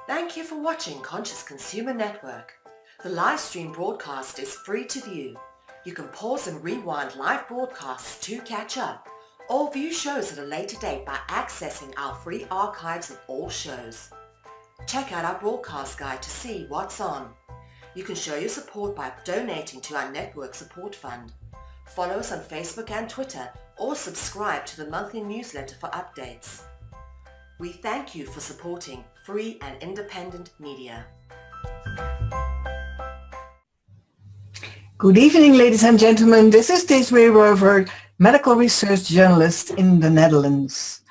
Thank you for watching Conscious Consumer Network. The live stream broadcast is free to view. You can pause and rewind live broadcasts to catch up, or view shows at a later date by accessing our free archives of all shows. Check out our broadcast guide to see what's on. You can show your support by donating to our network support fund. Follow us on Facebook and Twitter, or subscribe to the monthly newsletter for updates. We thank you for supporting free and independent media. Good evening, ladies and gentlemen. This is Désirée Röver, medical research journalist in the Netherlands.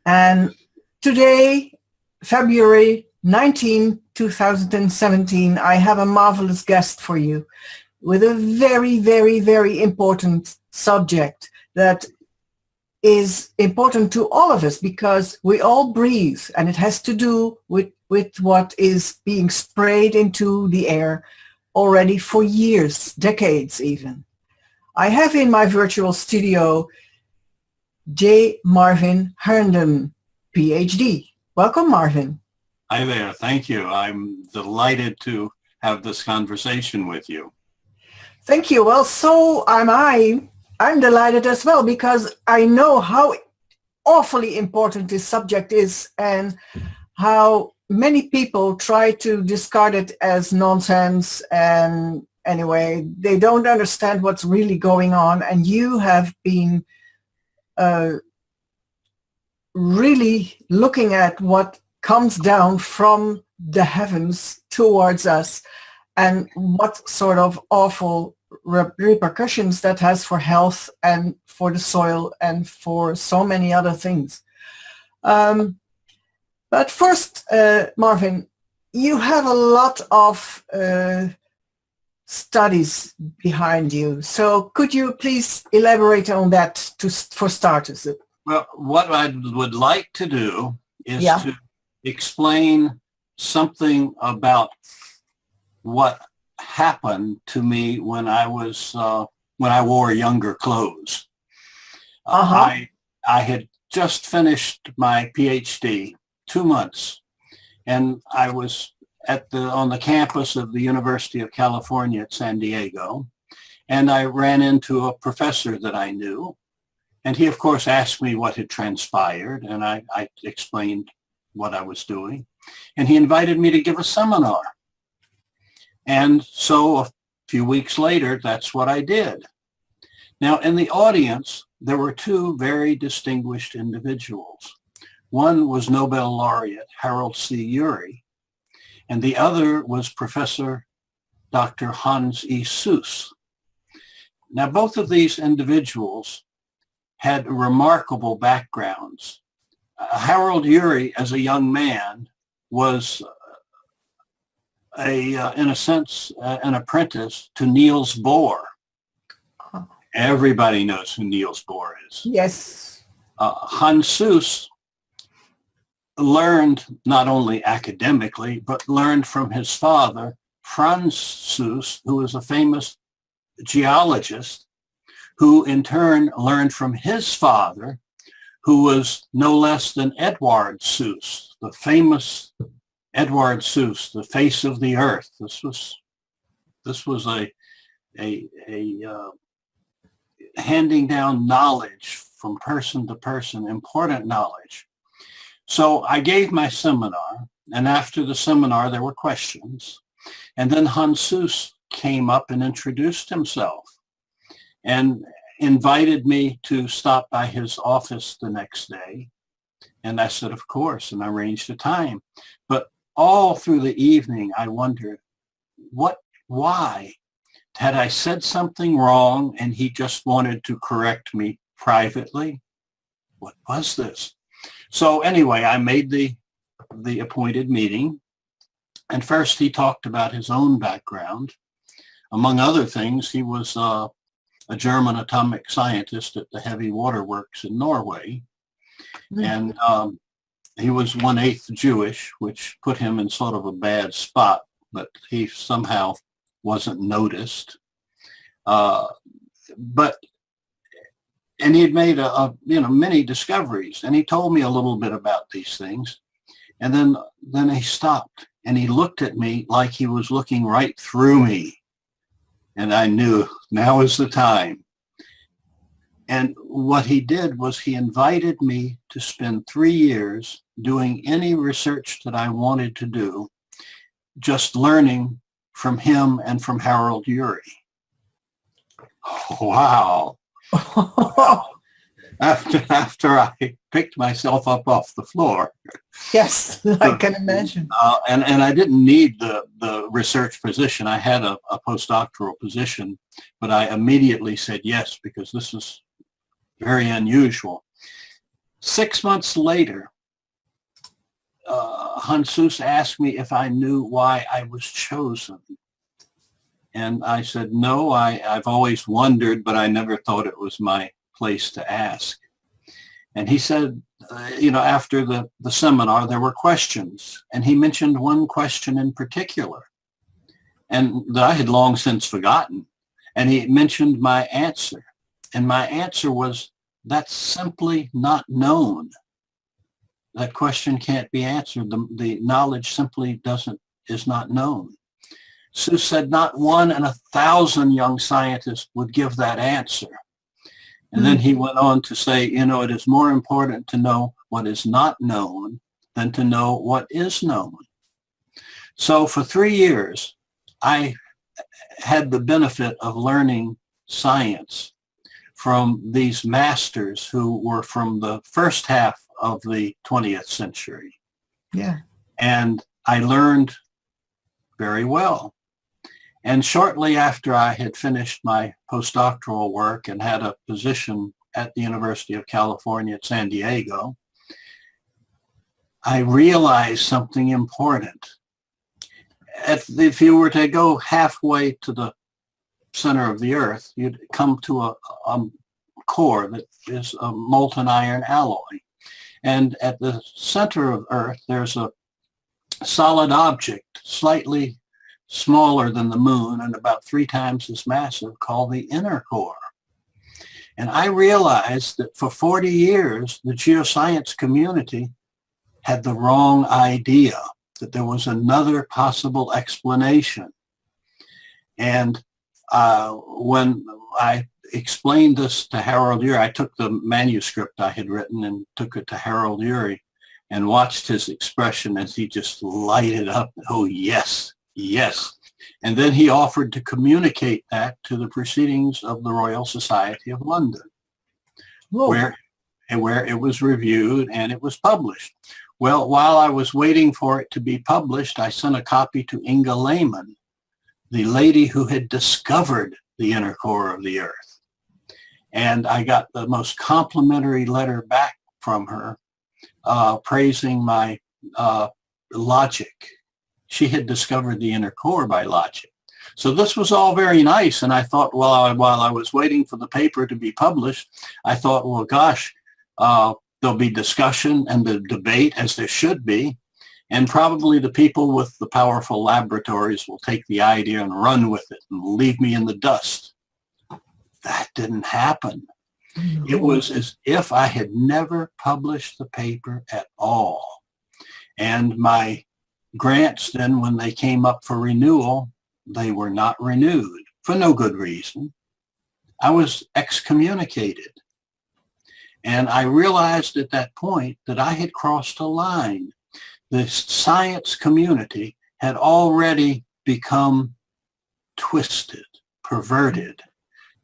And today, February 19, 2017, I have a marvelous guest for you with a very, very, very important subject that is important to all of us because we all breathe, and it has to do with what is being sprayed into the air already for years, decades even. I have in my virtual studio Marvin Herndon, PhD. Welcome, Marvin. Hi there. Thank you. I'm delighted to have this conversation with you. Thank you. Well, so am I. I'm delighted as well because I know how awfully important this subject is and how many people try to discard it as nonsense, and anyway, they don't understand what's really going on. And you have been really looking at what comes down from the heavens towards us and what sort of awful repercussions that has for health and for the soil and for so many other things. But first, Marvin, you have a lot of studies behind you. So could you please elaborate on that for starters? Well, what I would like to do is to explain something about what happened to me when I was when I wore younger clothes. I had just finished my PhD, 2 months, and I was on the campus of the University of California at San Diego, and I ran into a professor that I knew, and he of course asked me what had transpired, and I explained what I was doing, and he invited me to give a seminar. And so a few weeks later, that's what I did. Now, in the audience, there were two very distinguished individuals. One was Nobel laureate Harold C. Urey, and the other was Professor Dr. Hans E. Suess. Now, both of these individuals had remarkable backgrounds. Harold Urey, as a young man, was in a sense, an apprentice to Niels Bohr. Everybody knows who Niels Bohr is. Yes. Hans Suess learned not only academically, but learned from his father, Franz Suess, who was a famous geologist, who in turn learned from his father, who was no less than Eduard Suess, the famous Eduard Suess, the face of the earth. This was a handing down knowledge from person to person, important knowledge. So I gave my seminar, and after the seminar there were questions, and then Hans Suess came up and introduced himself and invited me to stop by his office the next day. And I said, of course, and I arranged a time. But all through the evening, I wondered, why? Had I said something wrong and he just wanted to correct me privately? What was this? So anyway, I made the appointed meeting. And first he talked about his own background. Among other things, he was a German atomic scientist at the Heavy Water Works in Norway. And he was 1/8 Jewish, which put him in sort of a bad spot, but he somehow wasn't noticed. And he had made many discoveries, and he told me a little bit about these things. And then he stopped and he looked at me like he was looking right through me. And I knew now is the time. And what he did was he invited me to spend 3 years doing any research that I wanted to do, just learning from him and from Harold Urey. Wow. After I picked myself up off the floor. Yes, I can imagine. And I didn't need the research position. I had a postdoctoral position, but I immediately said yes, because this is very unusual. 6 months later, Hansus asked me if I knew why I was chosen. And I said, no, I've always wondered, but I never thought it was my place to ask. And he said, after the seminar, there were questions. And he mentioned one question in particular, and that I had long since forgotten. And he mentioned my answer. And my answer was, that's simply not known. That question can't be answered. The knowledge simply is not known. Seuss said not 1 in 1,000 young scientists would give that answer. And then he went on to say, it is more important to know what is not known than to know what is known. So for 3 years, I had the benefit of learning science from these masters who were from the first half of the 20th century. Yeah. And I learned very well. And shortly after I had finished my postdoctoral work and had a position at the University of California at San Diego, I realized something important. If you were to go halfway to the center of the Earth, you'd come to a core that is a molten iron alloy. And at the center of Earth, there's a solid object, slightly smaller than the moon and about 3 times as massive, called the inner core. And I realized that for 40 years, the geoscience community had the wrong idea, that there was another possible explanation. And when I explained this to Harold Urey, I took the manuscript I had written and took it to Harold Urey and watched his expression as he just lighted up. Oh, yes, yes. And then he offered to communicate that to the proceedings of the Royal Society of London, where it was reviewed and it was published. Well, while I was waiting for it to be published, I sent a copy to Inga Lehman, the lady who had discovered the inner core of the Earth. And I got the most complimentary letter back from her, praising my logic. She had discovered the inner core by logic. So this was all very nice. And I thought, while I was waiting for the paper to be published, I thought, well, gosh, there'll be discussion and the debate, as there should be. And probably the people with the powerful laboratories will take the idea and run with it and leave me in the dust. That didn't happen. It was as if I had never published the paper at all. And my grants then, when they came up for renewal, they were not renewed for no good reason. I was excommunicated. And I realized at that point that I had crossed a line. The science community had already become twisted, perverted,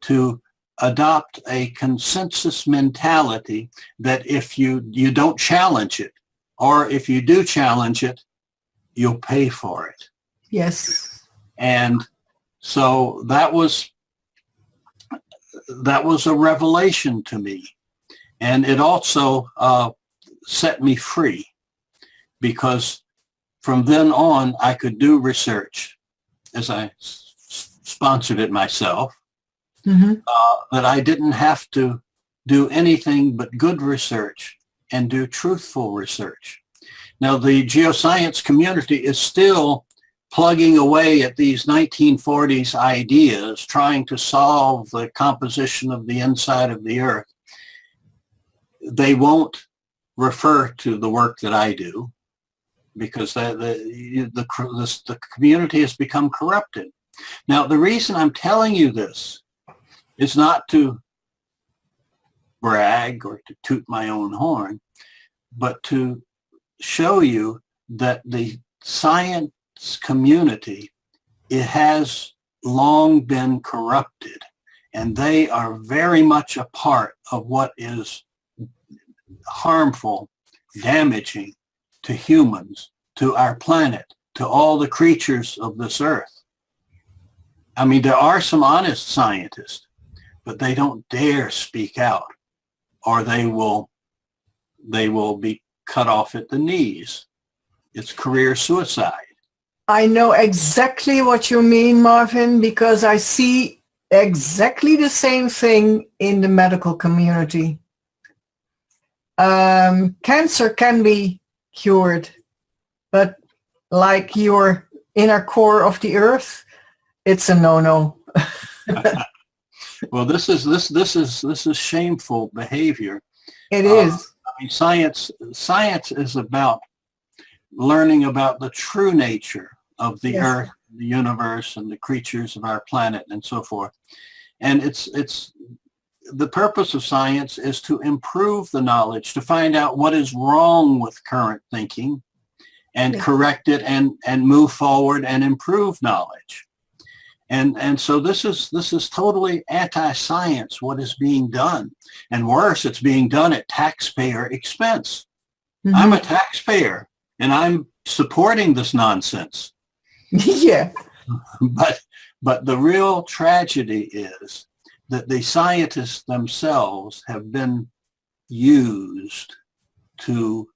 to adopt a consensus mentality that if you don't challenge it, or if you do challenge it, you'll pay for it. Yes. And so that was a revelation to me. And it also set me free, because from then on, I could do research, as I sponsored it myself, that I didn't have to do anything but good research and do truthful research. Now, the geoscience community is still plugging away at these 1940s ideas, trying to solve the composition of the inside of the Earth. They won't refer to the work that I do. because the community has become corrupted. Now, the reason I'm telling you this is not to brag or to toot my own horn, but to show you that the science community, it has long been corrupted, and they are very much a part of what is harmful, damaging to humans, to our planet, to all the creatures of this earth. I mean, there are some honest scientists, but they don't dare speak out, or they will be cut off at the knees. It's career suicide. I know exactly what you mean, Marvin, because I see exactly the same thing in the medical community. Cancer can be cured, but like your inner core of the earth, it's a no-no. Well, this is shameful behavior. It is. I mean, science is about learning about the true nature of the earth, the universe, and the creatures of our planet, and so forth. And it's the purpose of science is to improve the knowledge, to find out what is wrong with current thinking, and correct it, and move forward and improve knowledge. And so this is totally anti-science, what is being done. And worse, it's being done at taxpayer expense. Mm-hmm. I'm a taxpayer, and I'm supporting this nonsense. Yeah. But the real tragedy is that the scientists themselves have been used to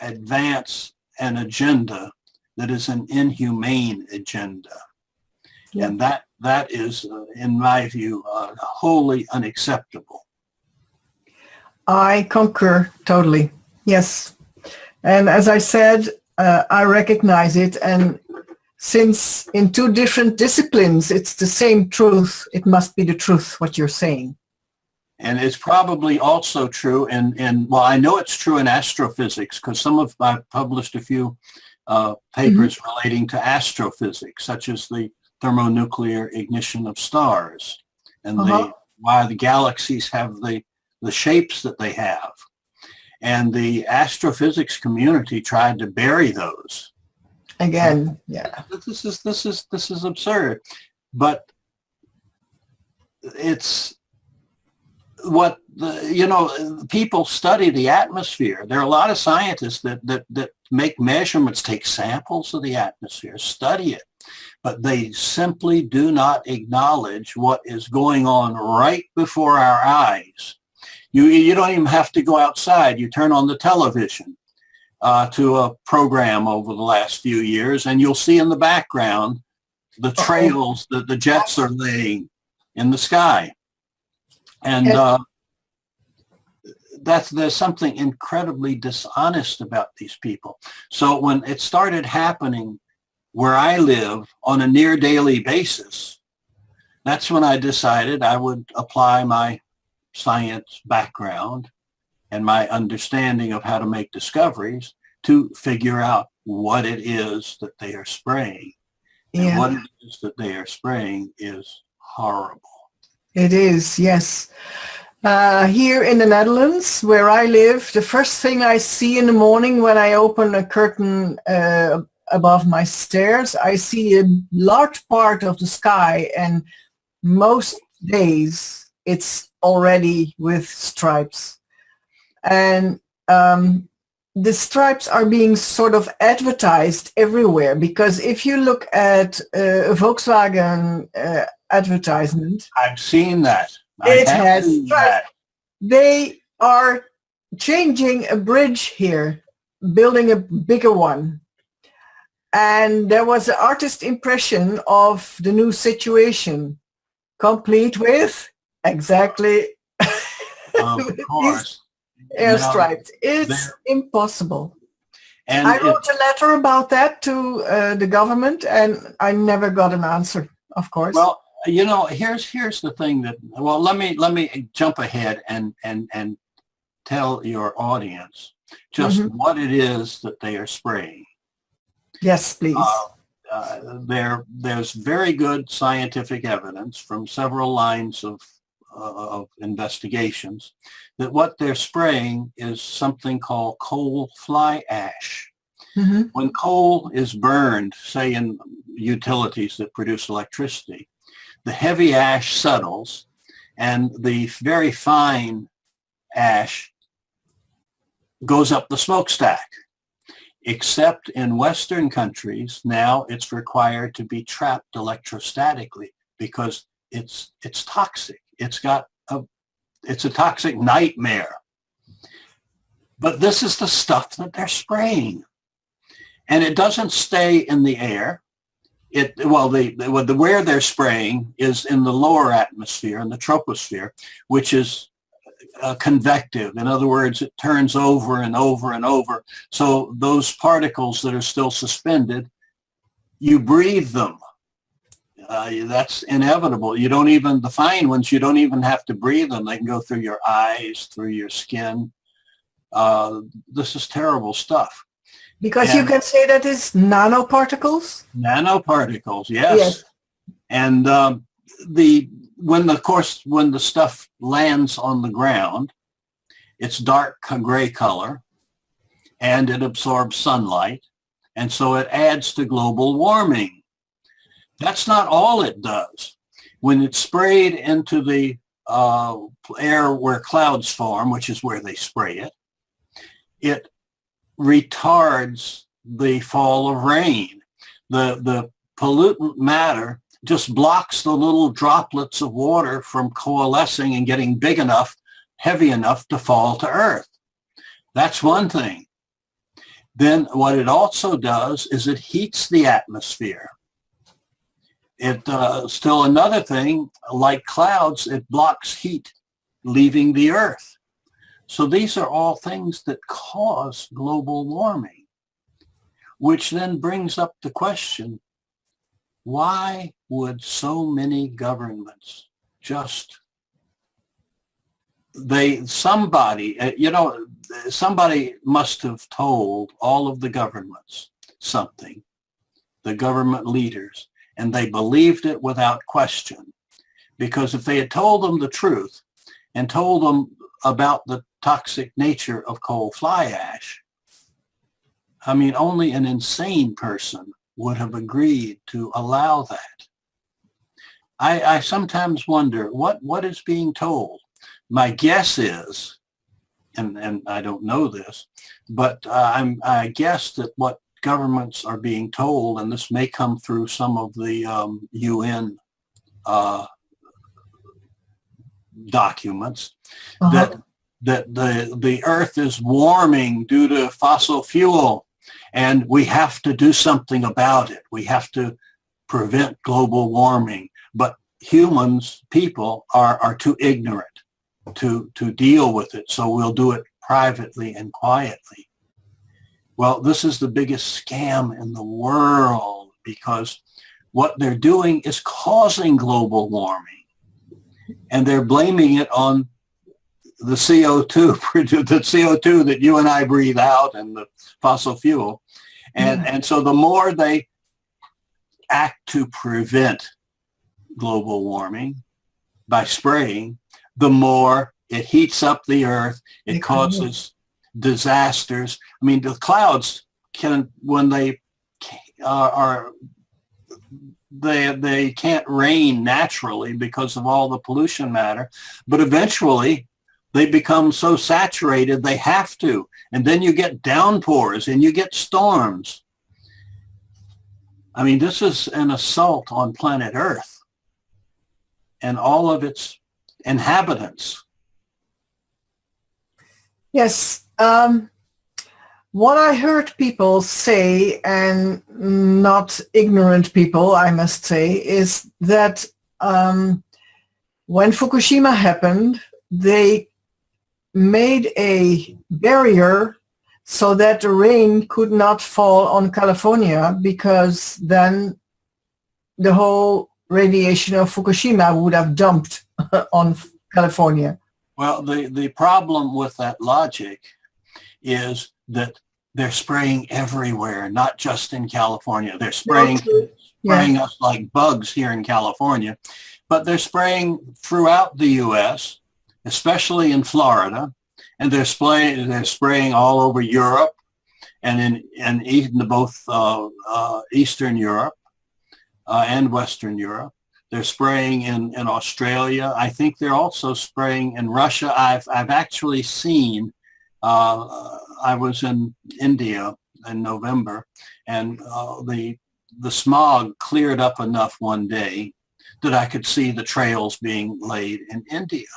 advance an agenda that is an inhumane agenda. Yeah. And that is, in my view, wholly unacceptable. I concur totally. Yes. And as I said, I recognize it. And since in two different disciplines, it's the same truth, it must be the truth, what you're saying. And it's probably also true well, I know it's true in astrophysics, because I've published a few papers relating to astrophysics, such as the thermonuclear ignition of stars, and why the galaxies have the shapes that they have. And the astrophysics community tried to bury those. Again, yeah. This is absurd. But it's what people study the atmosphere. There are a lot of scientists that make measurements, take samples of the atmosphere, study it, but they simply do not acknowledge what is going on right before our eyes. You don't even have to go outside. You turn on the television to a program over the last few years, and you'll see in the background the trails that the jets are laying in the sky. And there's something incredibly dishonest about these people. So when it started happening where I live on a near daily basis, that's when I decided I would apply my science background and my understanding of how to make discoveries to figure out what it is that they are spraying. And what it is that they are spraying is horrible. It is, yes. Here in the Netherlands, where I live, the first thing I see in the morning when I open a curtain above my stairs, I see a large part of the sky, and most days it's already with stripes. And the stripes are being sort of advertised everywhere, because if you look at a Volkswagen advertisement, I've seen that. It has stripes. They are changing a bridge here, building a bigger one. And there was an artist impression of the new situation, complete with exactly of course. Air stripes. It's impossible. And I wrote a letter about that to the government, and I never got an answer, of course. Well, here's the thing let me jump ahead and tell your audience just what it is that they are spraying. Yes, please. There's very good scientific evidence from several lines of investigations that what they're spraying is something called coal fly ash. When coal is burned, say in utilities that produce electricity, the heavy ash settles and the very fine ash goes up the smokestack. Except in Western countries, now it's required to be trapped electrostatically because it's toxic. It's a toxic nightmare. But this is the stuff that they're spraying. And it doesn't stay in the air. Where they're spraying is in the lower atmosphere, in the troposphere, which is convective. In other words, it turns over and over and over. So those particles that are still suspended, you breathe them. That's inevitable. The fine ones, you don't even have to breathe them. They can go through your eyes, through your skin. This is terrible stuff. Because you can say that it's nanoparticles? Nanoparticles, yes. And when the stuff lands on the ground, it's dark gray color and it absorbs sunlight. And so it adds to global warming. That's not all it does. When it's sprayed into the air where clouds form, which is where they spray it, it retards the fall of rain. The pollutant matter just blocks the little droplets of water from coalescing and getting big enough, heavy enough to fall to earth. That's one thing. Then what it also does is it heats the atmosphere. Still another thing, like clouds, it blocks heat leaving the earth. So these are all things that cause global warming, which then brings up the question, why would so many governments somebody must have told all of the governments something, the government leaders, and they believed it without question. Because if they had told them the truth and told them about the toxic nature of coal fly ash, only an insane person would have agreed to allow that. I sometimes wonder what is being told. My guess is, and I don't know this, but I guess that what governments are being told, and this may come through some of the UN documents, that the earth is warming due to fossil fuel, and we have to do something about it. We have to prevent global warming. But people are too ignorant to deal with it, so we'll do it privately and quietly. Well, this is the biggest scam in the world, because what they're doing is causing global warming, and they're blaming it on the CO2 that you and I breathe out and the fossil fuel. And so the more they act to prevent global warming by spraying, the more it heats up the earth. It causes disasters. The clouds can, when they can't rain naturally because of all the pollution matter, but eventually they become so saturated they have to. And then you get downpours and you get storms. This is an assault on planet Earth and all of its inhabitants. Yes. What I heard people say, and not ignorant people, I must say, is that when Fukushima happened, they made a barrier so that the rain could not fall on California, because then the whole radiation of Fukushima would have dumped on California. Well, the problem with that logic is that they're spraying everywhere, not just in California. They're spraying us like bugs here in California, but they're spraying throughout the U.S., especially in Florida, and they're spraying all over Europe and in both Eastern Europe and Western Europe. They're spraying in Australia. I think they're also spraying in Russia. I've actually seen, I was in India in November, and the smog cleared up enough one day that I could see the trails being laid in India.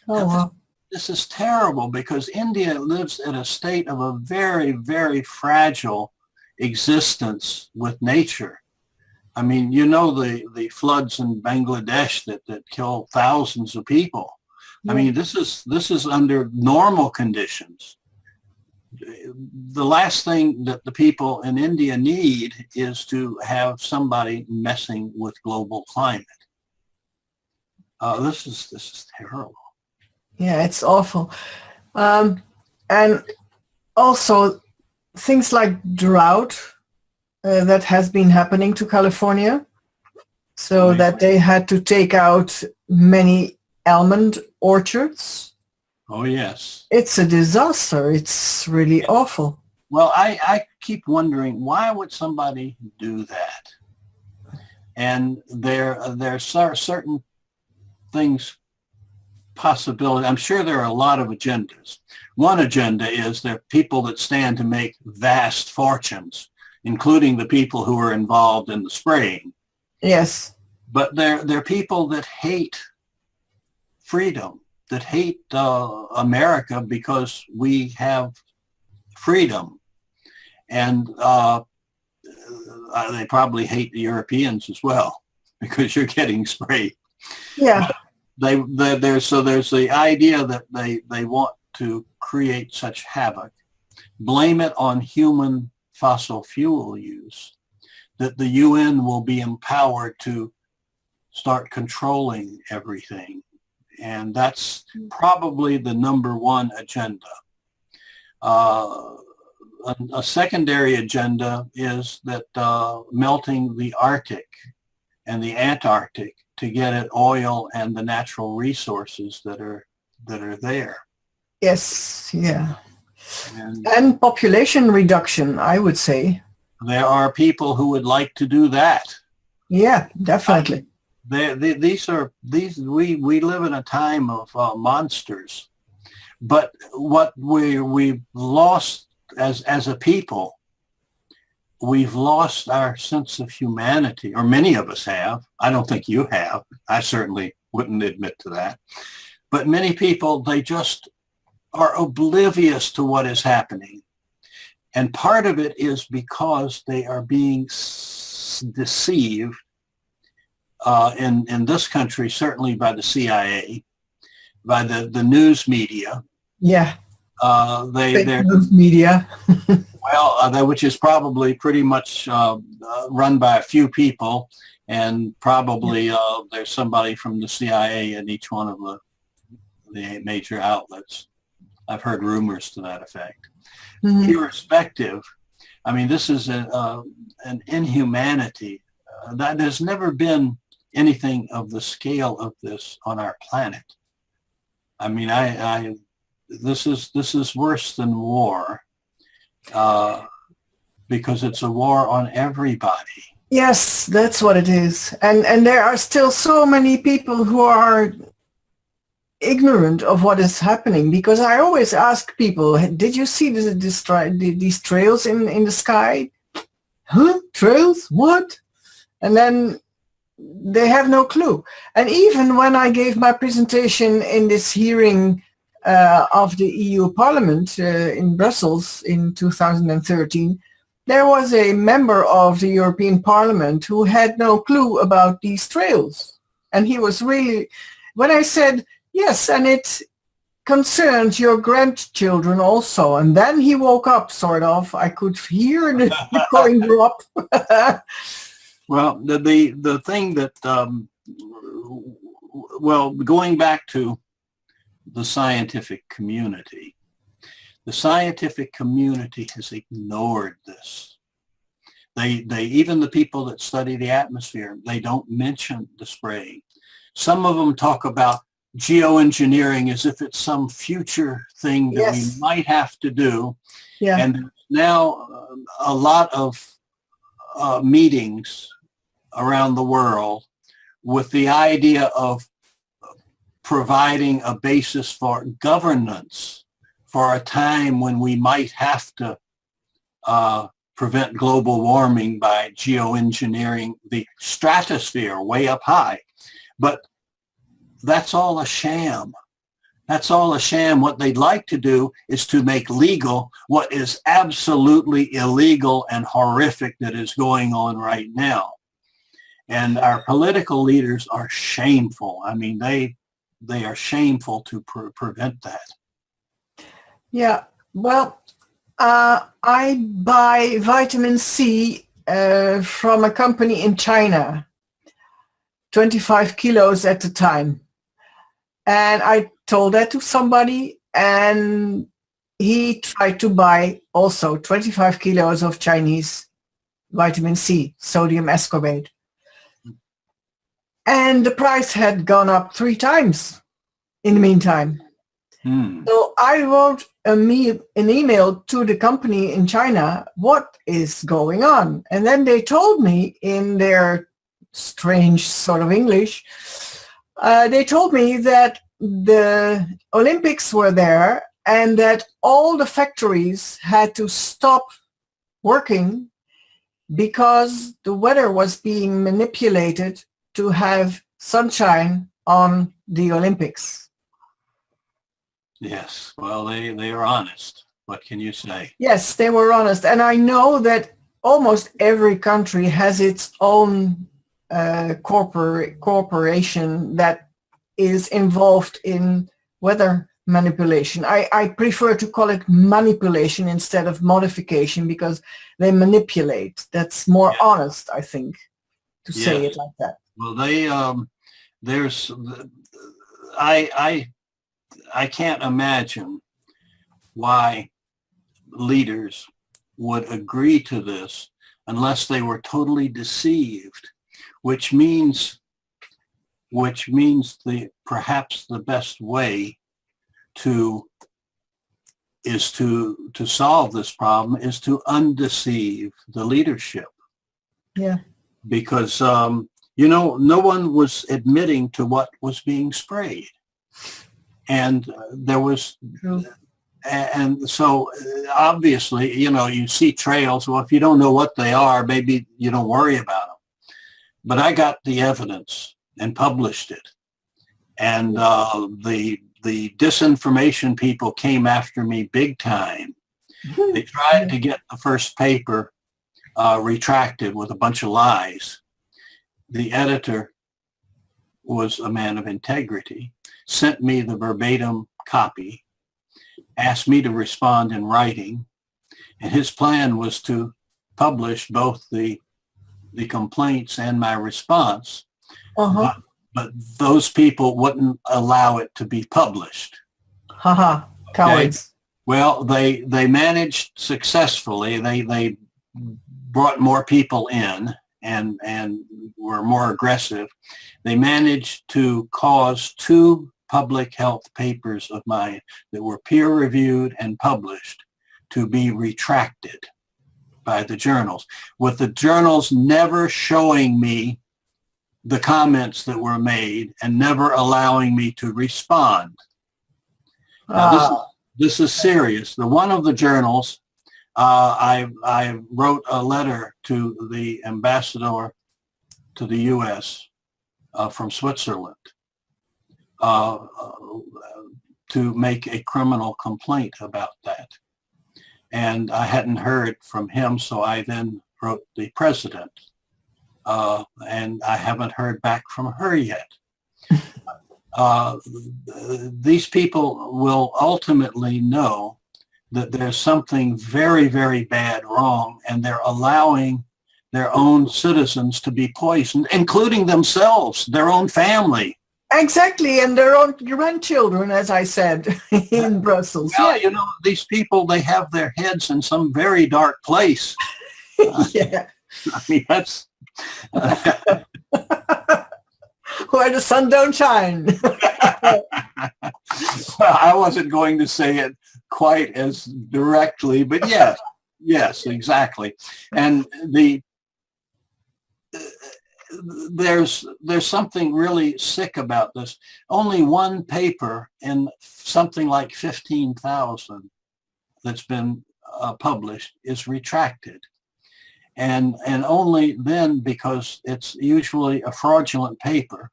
Oh, wow. This is terrible because India lives in a state of a very, very fragile existence with nature. I mean, you know, the floods in Bangladesh that kill thousands of people. I mean, this is under normal conditions. The last thing that the people in India need is to have somebody messing with global climate. This is terrible. Yeah, it's awful. And also things like drought that has been happening to California, so that they had to take out many almond orchards. Oh, yes. It's a disaster. It's really awful. Well, I keep wondering, why would somebody do that? And there are certain things, possibility. I'm sure there are a lot of agendas. One agenda is there are people that stand to make vast fortunes, including the people who are involved in the spraying. Yes. But there are people that hate freedom, that hate America because we have freedom. And they probably hate the Europeans as well because you're getting sprayed. Yeah. There's the idea that they want to create such havoc, blame it on human fossil fuel use, that the UN will be empowered to start controlling everything. And that's probably the number one agenda. A secondary agenda is that melting the Arctic and the Antarctic to get at oil and the natural resources that are there. Yes, yeah. And population reduction, I would say. There are people who would like to do that. Yeah, definitely. We live in a time of monsters, but what we've lost as a people, we've lost our sense of humanity, or many of us have. I don't think you have. I certainly wouldn't admit to that. But many people, they just are oblivious to what is happening. And part of it is because they are being deceived in this country, certainly by the CIA, by the news media. Yeah. They're news media. Well, which is probably pretty much run by a few people, and probably there's somebody from the CIA in each one of the major outlets. I've heard rumors to that effect. Mm-hmm. Irrespective, I mean, this is an inhumanity. There's never been anything of the scale of this on our planet. I mean, this is worse than war, because it's a war on everybody. Yes, that's what it is. And there are still so many people who are ignorant of what is happening, because I always ask people, did you see these trails in the sky? Huh? Trails? What? And then they have no clue. And even when I gave my presentation in this hearing of the EU Parliament in Brussels in 2013, there was a member of the European Parliament who had no clue about these trails. And he was really, when I said, yes, and it concerns your grandchildren also. And then he woke up, sort of. I could hear the coin drop. Well, the thing that, going back to the scientific community, The scientific community has ignored this. They even the people that study the atmosphere, they don't mention the spraying. Some of them talk about geoengineering as if it's some future thing that we might have to do. Yeah. And now a lot of meetings around the world with the idea of providing a basis for governance for a time when we might have to prevent global warming by geoengineering the stratosphere way up high. But that's all a sham. That's all a sham. What they'd like to do is to make legal what is absolutely illegal and horrific that is going on right now. And our political leaders are shameful. I mean, they are shameful to prevent that. Yeah, well, I buy vitamin C from a company in China, 25 kilos at the time. And I told that to somebody, and he tried to buy also 25 kilos of Chinese vitamin C, sodium ascorbate. And the price had gone up 3 times in the meantime. So I wrote an email to the company in China, what is going on? And then they told me in their strange sort of English, they told me that the Olympics were there and that all the factories had to stop working because the weather was being manipulated to have sunshine on the Olympics. Yes, well, they are honest. What can you say? Yes, they were honest. And I know that almost every country has its own corporation that is involved in weather manipulation. I prefer to call it manipulation instead of modification because they manipulate. That's more honest, I think, to say it like that. Well, I can't imagine why leaders would agree to this unless they were totally deceived, which means perhaps the best way to solve this problem is to undeceive the leadership. Yeah. Because no one was admitting to what was being sprayed. And there was, and so obviously, you see trails. Well, if you don't know what they are, maybe you don't worry about them. But I got the evidence and published it. And the disinformation people came after me big time. They tried to get the first paper retracted with a bunch of lies. The editor was a man of integrity, sent me the verbatim copy, asked me to respond in writing, and his plan was to publish both the complaints and my response, but those people wouldn't allow it to be published. Cowards. Well, they managed successfully. They brought more people in and were more aggressive. They managed to cause 2 public health papers of mine that were peer-reviewed and published to be retracted by the journals, with the journals never showing me the comments that were made and never allowing me to respond. Now, this is serious. One of the journals, I wrote a letter to the ambassador to the U.S. From Switzerland to make a criminal complaint about that. And I hadn't heard from him, so I then wrote the president. And I haven't heard back from her yet. These people will ultimately know that there's something very, very bad wrong, and they're allowing their own citizens to be poisoned, including themselves, their own family. Exactly, and their own grandchildren, as I said, in Brussels. Well, you know, these people, they have their heads in some very dark place. Yeah. I mean, that's... Where the sun don't shine. I wasn't going to say it quite as directly, but yes, exactly. And there's something really sick about this. Only one paper in something like 15,000 that's been published is retracted. And only then, because it's usually a fraudulent paper,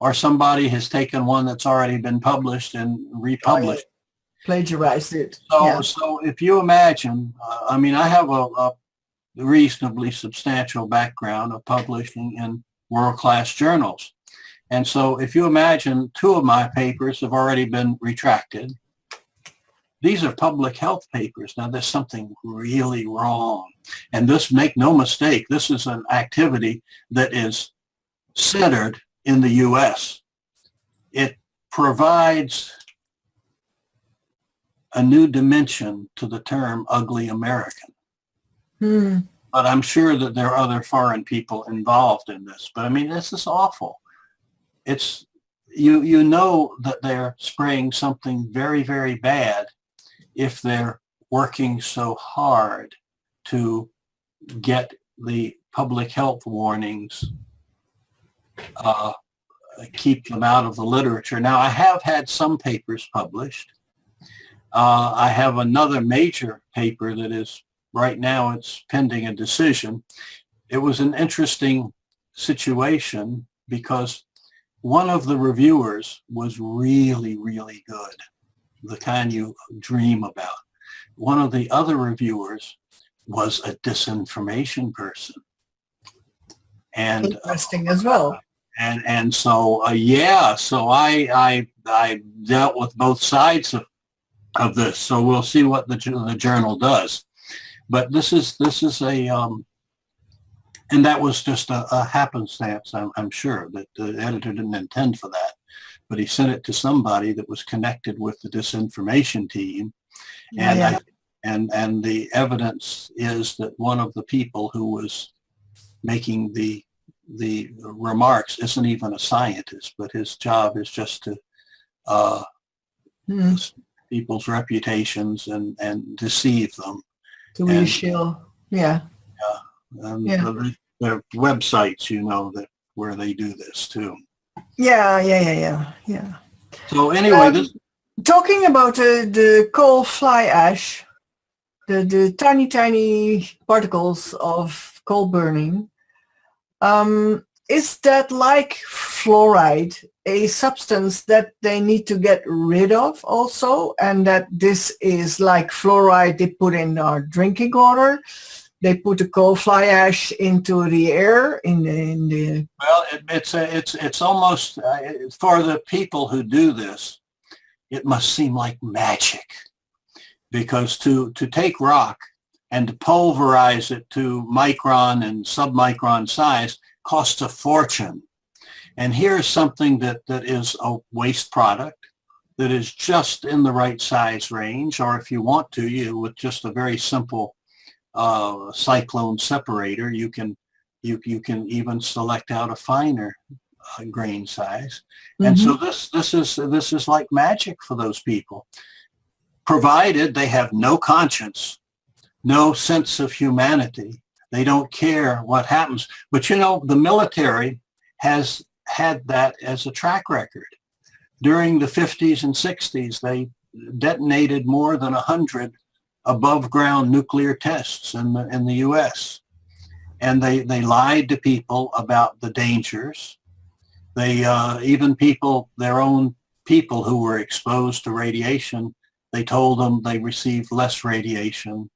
or somebody has taken one that's already been published and republished. Plagiarized it. So if you imagine, I mean, I have a reasonably substantial background of publishing in world-class journals. And so if you imagine 2 of my papers have already been retracted, these are public health papers. Now, there's something really wrong. And this, make no mistake, this is an activity that is centered in the U.S. It provides a new dimension to the term ugly American. But I'm sure that there are other foreign people involved in this. But I mean, this is awful. It's, you know that they're spraying something very, very bad if they're working so hard to get the public health warnings, keep them out of the literature. Now, I have had some papers published. I have another major paper that is, right now, it's pending a decision. It was an interesting situation because one of the reviewers was really, really good, the kind you dream about. One of the other reviewers was a disinformation person. And interesting as well. And so, so I dealt with both sides of this. So we'll see what the journal does. But this is a, and that was just a happenstance, I'm sure, that the editor didn't intend for that. But he sent it to somebody that was connected with the disinformation team. And and the evidence is that one of the people who was making the remarks isn't even a scientist, but his job is just to people's reputations and deceive them. To reshield, the websites, you know, that where they do this too. Yeah. So anyway, talking about the coal fly ash, the tiny particles of coal burning, is that like fluoride, a substance that they need to get rid of also, and that this is like fluoride they put in our drinking water? They put the coal fly ash into the air in the well, it's almost for the people who do this, it must seem like magic, because to take rock and to pulverize it to micron and submicron size costs a fortune. And here's something that is a waste product that is just in the right size range, or if you want to, you with just a very simple cyclone separator, you can even select out a finer grain size. And so this is like magic for those people, provided they have no conscience, no sense of humanity. They don't care what happens. But you know, the military has had that as a track record. During the 50s and 60s, they detonated more than 100 above ground nuclear tests in the US. And they lied to people about the dangers. They even their own people who were exposed to radiation, they told them they received less radiation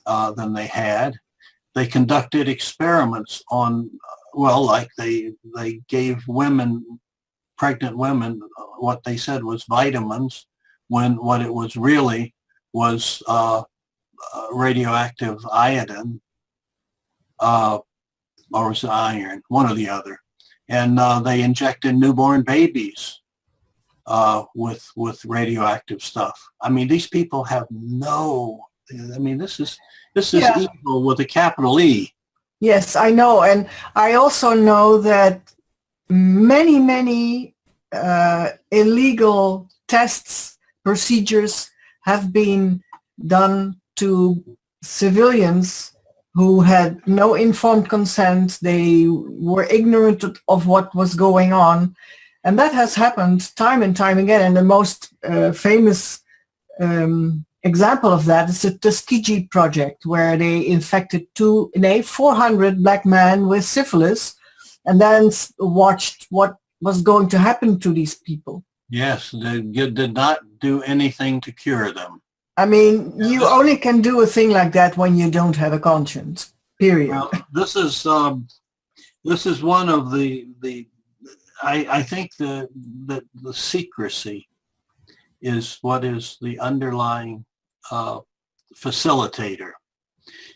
than they had. They conducted experiments on, well, like they gave pregnant women, what they said was vitamins, when what it was really was radioactive iodine, or was it iron, one or the other. and they injected newborn babies with radioactive stuff. I mean, these people have no. I mean, this is evil with a capital E. Yes, I know, and I also know that many illegal tests, procedures have been done to civilians who had no informed consent. They were ignorant of what was going on. And that has happened time and time again. And the most famous example of that is the Tuskegee project, where they infected 400 black men with syphilis and then watched what was going to happen to these people. Yes, they did not do anything to cure them. I mean, you only can do a thing like that when you don't have a conscience, period. Well, this is one of the I think the secrecy is what is the underlying facilitator.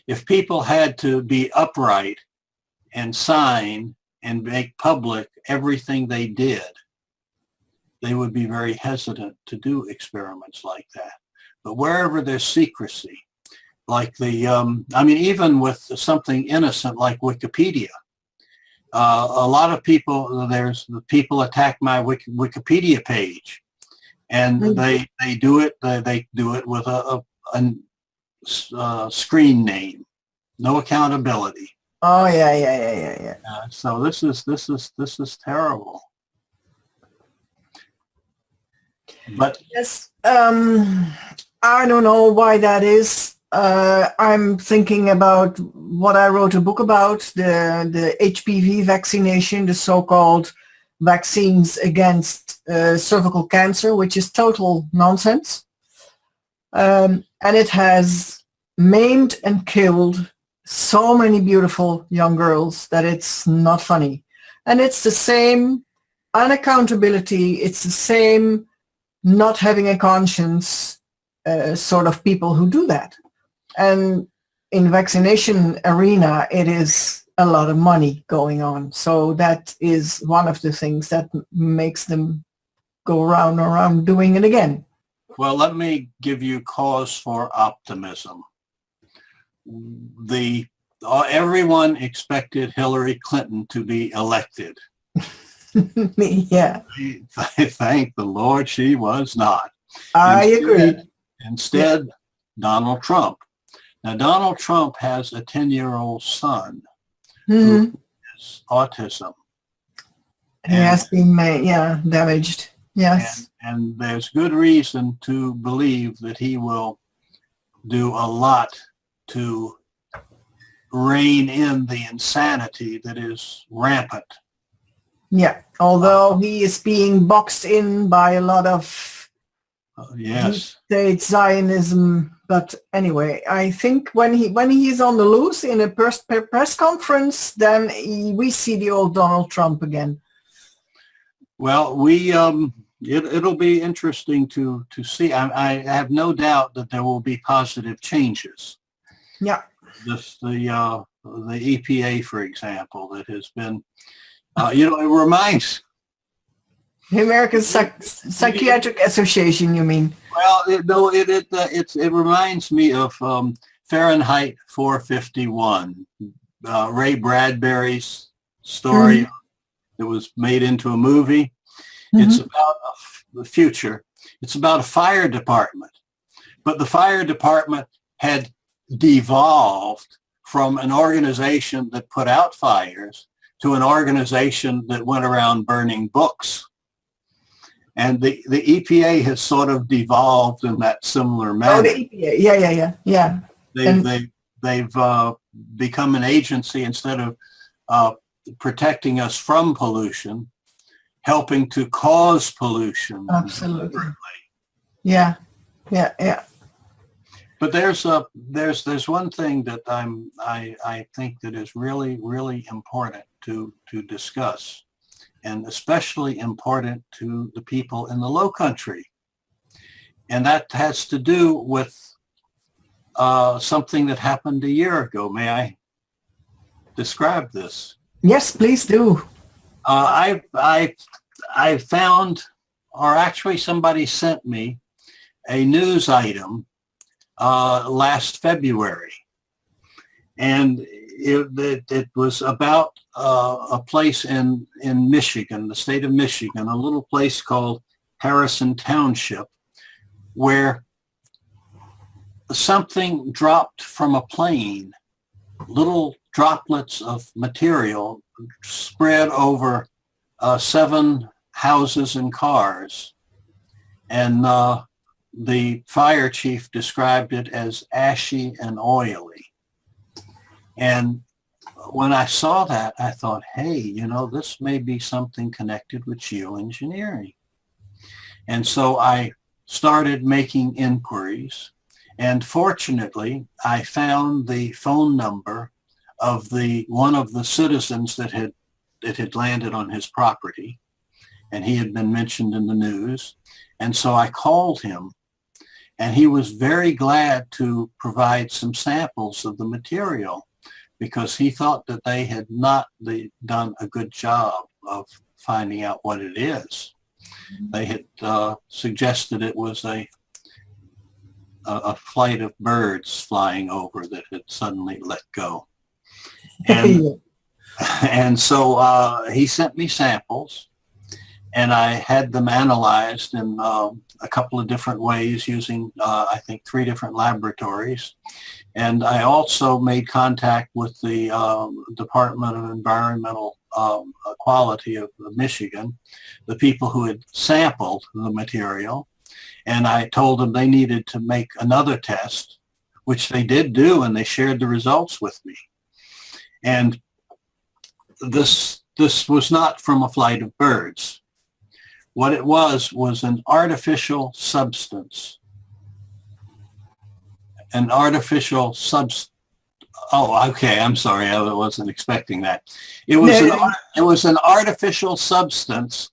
If people had to be upright and sign and make public everything they did, they would be very hesitant to do experiments like that. But wherever there's secrecy, like I mean, even with something innocent like Wikipedia, a lot of people, attack my Wikipedia page, and they do it with a screen name, no accountability. Oh yeah. So this is terrible. But yes, I don't know why that is. I'm thinking about what I wrote a book about, the HPV vaccination, the so-called vaccines against cervical cancer, which is total nonsense. And it has maimed and killed so many beautiful young girls that it's not funny. And it's the same unaccountability, it's the same not having a conscience sort of people who do that. And in vaccination arena, it is a lot of money going on. So that is one of the things that makes them go around and around doing it again. Well, let me give you cause for optimism. Everyone expected Hillary Clinton to be elected. Yeah. Thank the Lord she was not. I agree. Instead, Donald Trump. Now, Donald Trump has a 10-year-old son who has autism. He has been damaged. Yes. And there's good reason to believe that he will do a lot to rein in the insanity that is rampant. Yeah, although he is being boxed in by a lot of deep state Zionism. But anyway, I think when he's on the loose in a press conference, then we see the old Donald Trump again. Well, it'll be interesting to see. I have no doubt that there will be positive changes. Yeah. The EPA, for example, that has been, it reminds. The American Psychiatric Association, you mean? Well, it reminds me of Fahrenheit 451, Ray Bradbury's story that was made into a movie. It's about the future. It's about a fire department, but the fire department had devolved from an organization that put out fires to an organization that went around burning books. And the EPA has sort of devolved in that similar manner. Oh, the EPA. Yeah. They've become an agency, instead of protecting us from pollution, helping to cause pollution. Absolutely. Yeah. But there's one thing that I think that is really, really important to discuss, and especially important to the people in the Low Country. And that has to do with something that happened a year ago. May I describe this? Yes, please do. I found, or actually somebody sent me a news item last February, and it was about a place in Michigan, the state of Michigan, a little place called Harrison Township, where something dropped from a plane, little droplets of material spread over 7 houses and cars. And the fire chief described it as ashy and oily. And when I saw that, I thought, hey, you know, this may be something connected with geoengineering. And so I started making inquiries. And fortunately, I found the phone number of one of the citizens that had landed on his property, and he had been mentioned in the news. And so I called him, and he was very glad to provide some samples of the material, because he thought that they had not done a good job of finding out what it is. They had suggested it was a flight of birds flying over that had suddenly let go. And so he sent me samples, and I had them analyzed in a couple of different ways using, I think, 3 different laboratories. And I also made contact with the Department of Environmental Quality of Michigan, the people who had sampled the material. And I told them they needed to make another test, which they did do, and they shared the results with me. And this was not from a flight of birds. What it was an artificial substance. An artificial substance. Oh, okay. I'm sorry. I wasn't expecting that. It was an artificial substance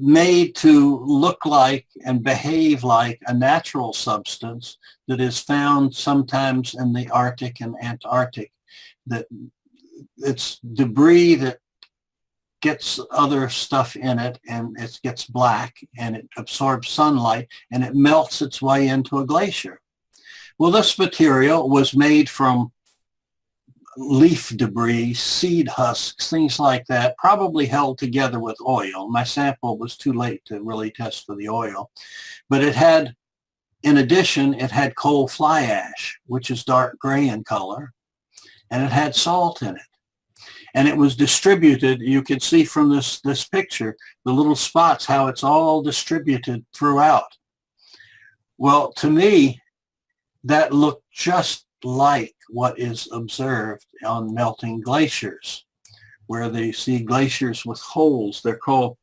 made to look like and behave like a natural substance that is found sometimes in the Arctic and Antarctic. That it's debris that gets other stuff in it, and it gets black, and it absorbs sunlight, and it melts its way into a glacier. Well, this material was made from leaf debris, seed husks, things like that, probably held together with oil. My sample was too late to really test for the oil. But it had, in addition, it had coal fly ash, which is dark gray in color, and it had salt in it. And it was distributed. You can see from this picture, the little spots, how it's all distributed throughout. Well, to me, that looked just like what is observed on melting glaciers, where they see glaciers with holes. They're called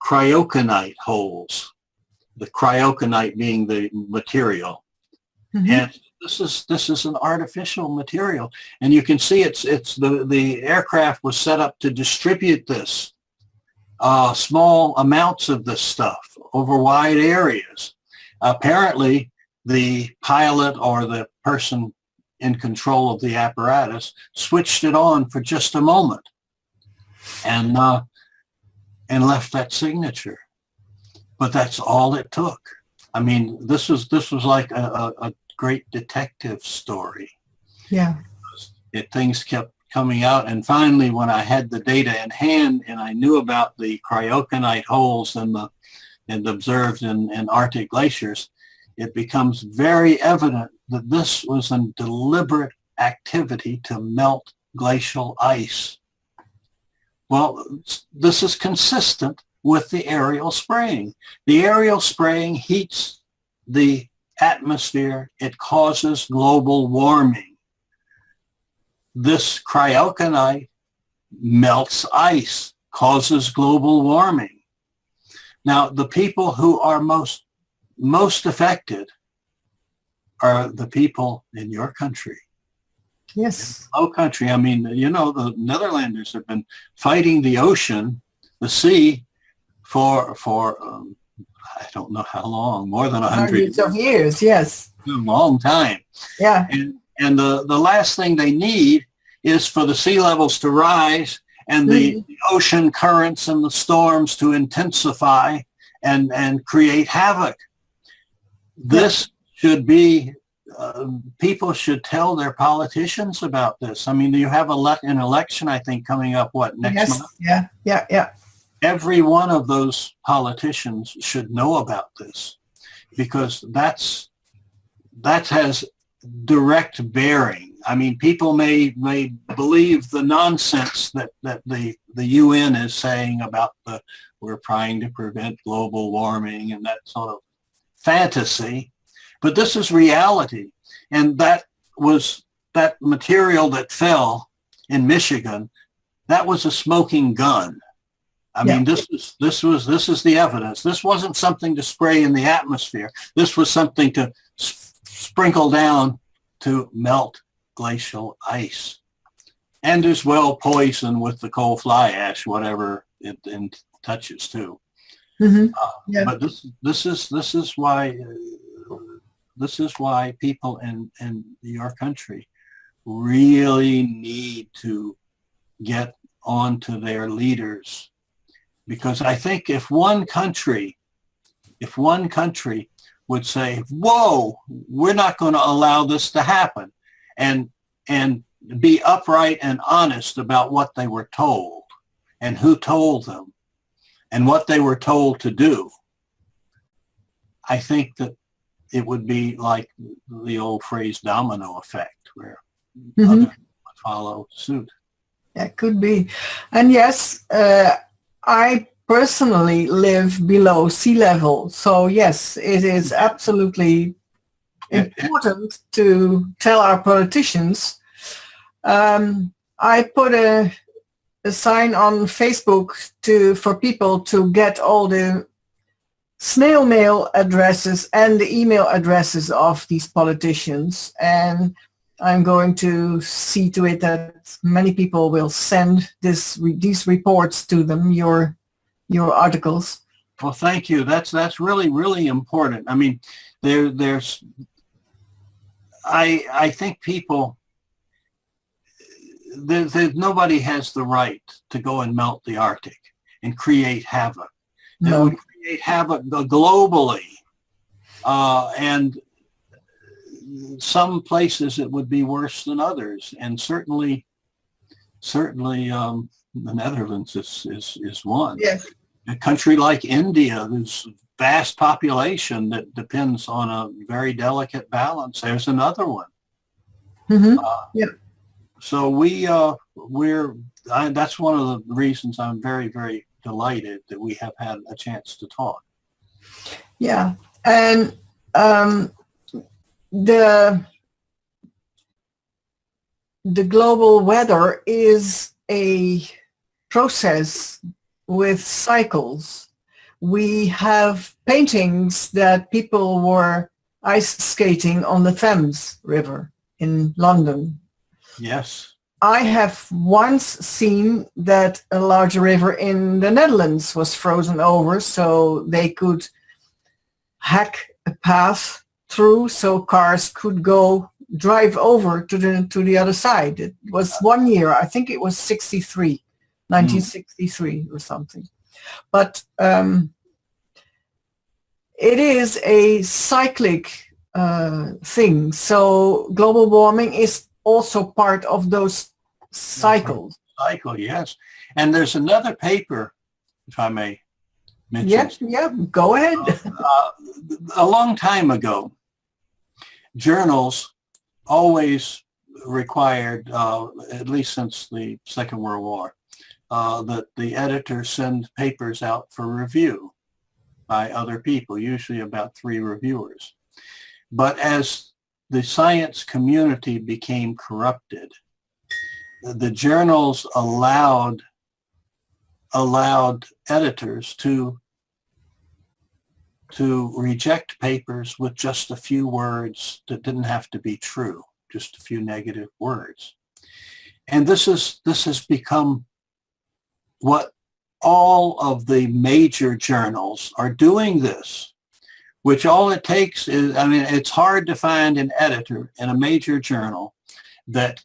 cryoconite holes, the cryoconite being the material. Mm-hmm. And this is an artificial material, and you can see it's the aircraft was set up to distribute this small amounts of this stuff over wide areas. Apparently, the pilot or the person in control of the apparatus switched it on for just a moment, and left that signature. But that's all it took. I mean, this was like a great detective story. Yeah. Things kept coming out, and finally, when I had the data in hand and I knew about the cryoconite holes and observed in Arctic glaciers, it becomes very evident that this was a deliberate activity to melt glacial ice. Well, this is consistent with the aerial spraying. The aerial spraying heats the atmosphere. It causes global warming. This cryoconite melts ice, causes global warming. Now, the people who are most affected are the people in your country. Yes. Oh, country. I mean, you know, the Netherlanders have been fighting the ocean, the sea, for I don't know how long, more than 100 hundreds of years. Yes. A long time. Yeah. And the last thing they need is for the sea levels to rise and the ocean currents and the storms to intensify and create havoc. This should be, people should tell their politicians about this. I mean, you have an election, I think, coming up, next month? Yeah. Every one of those politicians should know about this, because that has direct bearing. I mean, people may believe the nonsense that the UN is saying about we're trying to prevent global warming and that sort of fantasy, but this is reality. And that material that fell in Michigan, that was a smoking gun. I mean, this is the evidence. This wasn't something to spray in the atmosphere. This was something to sprinkle down to melt glacial ice, and as well poison with the coal fly ash, whatever it touches too. But this is why people in your country really need to get on to their leaders, because I think if one country would say, whoa, we're not going to allow this to happen, and be upright and honest about what they were told and who told them and what they were told to do, I think that it would be like the old phrase domino effect, where others would follow suit. That could be. And yes, I personally live below sea level. So yes, it is absolutely important to tell our politicians. I put a sign on Facebook for people to get all the snail mail addresses and the email addresses of these politicians, and I'm going to see to it that many people will send these reports to them, your articles. Well, thank you. That's really, really important. I mean, I think people, nobody has the right to go and melt the Arctic and create havoc. It would create havoc globally, and some places it would be worse than others. And certainly, the Netherlands is one. Yes. A country like India, whose vast population that depends on a very delicate balance, there's another one. So that's one of the reasons I'm very, very delighted that we have had a chance to talk. Yeah, and the global weather is a process with cycles. We have paintings that people were ice skating on the Thames River in London. Yes. I have once seen that a large river in the Netherlands was frozen over, so they could hack a path through so cars could drive over to the other side. It was 1 year, I think it was 1963 or something. But it is a cyclic thing. So global warming is also part of those cycles. Cycle, yes. And there's another paper, if I may mention. Yeah, go ahead. A long time ago, journals always required, at least since the Second World War, that the editors send papers out for review by other people, usually about 3 reviewers. But as the science community became corrupted, the journals allowed editors to reject papers with just a few words that didn't have to be true, just a few negative words. And this has become what all of the major journals are doing this, which all it takes is, I mean, it's hard to find an editor in a major journal that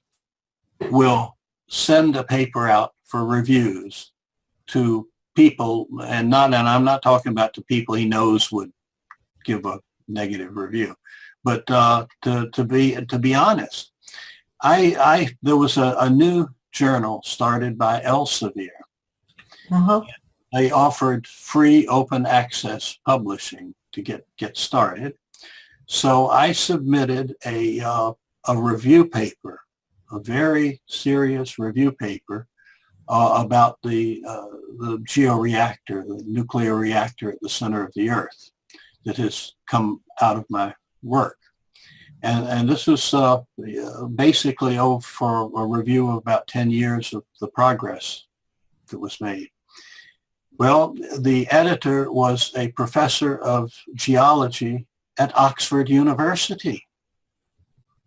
will send a paper out for reviews to people, and I'm not talking about to people he knows would give a negative review, but to be honest, there was a new journal started by Elsevier. Uh-huh. They offered free open access publishing to get started. So I submitted a review paper, a very serious review paper about the georeactor, the nuclear reactor at the center of the Earth that has come out of my work. And this was basically for a review of about 10 years of the progress that was made. Well, the editor was a professor of geology at Oxford University.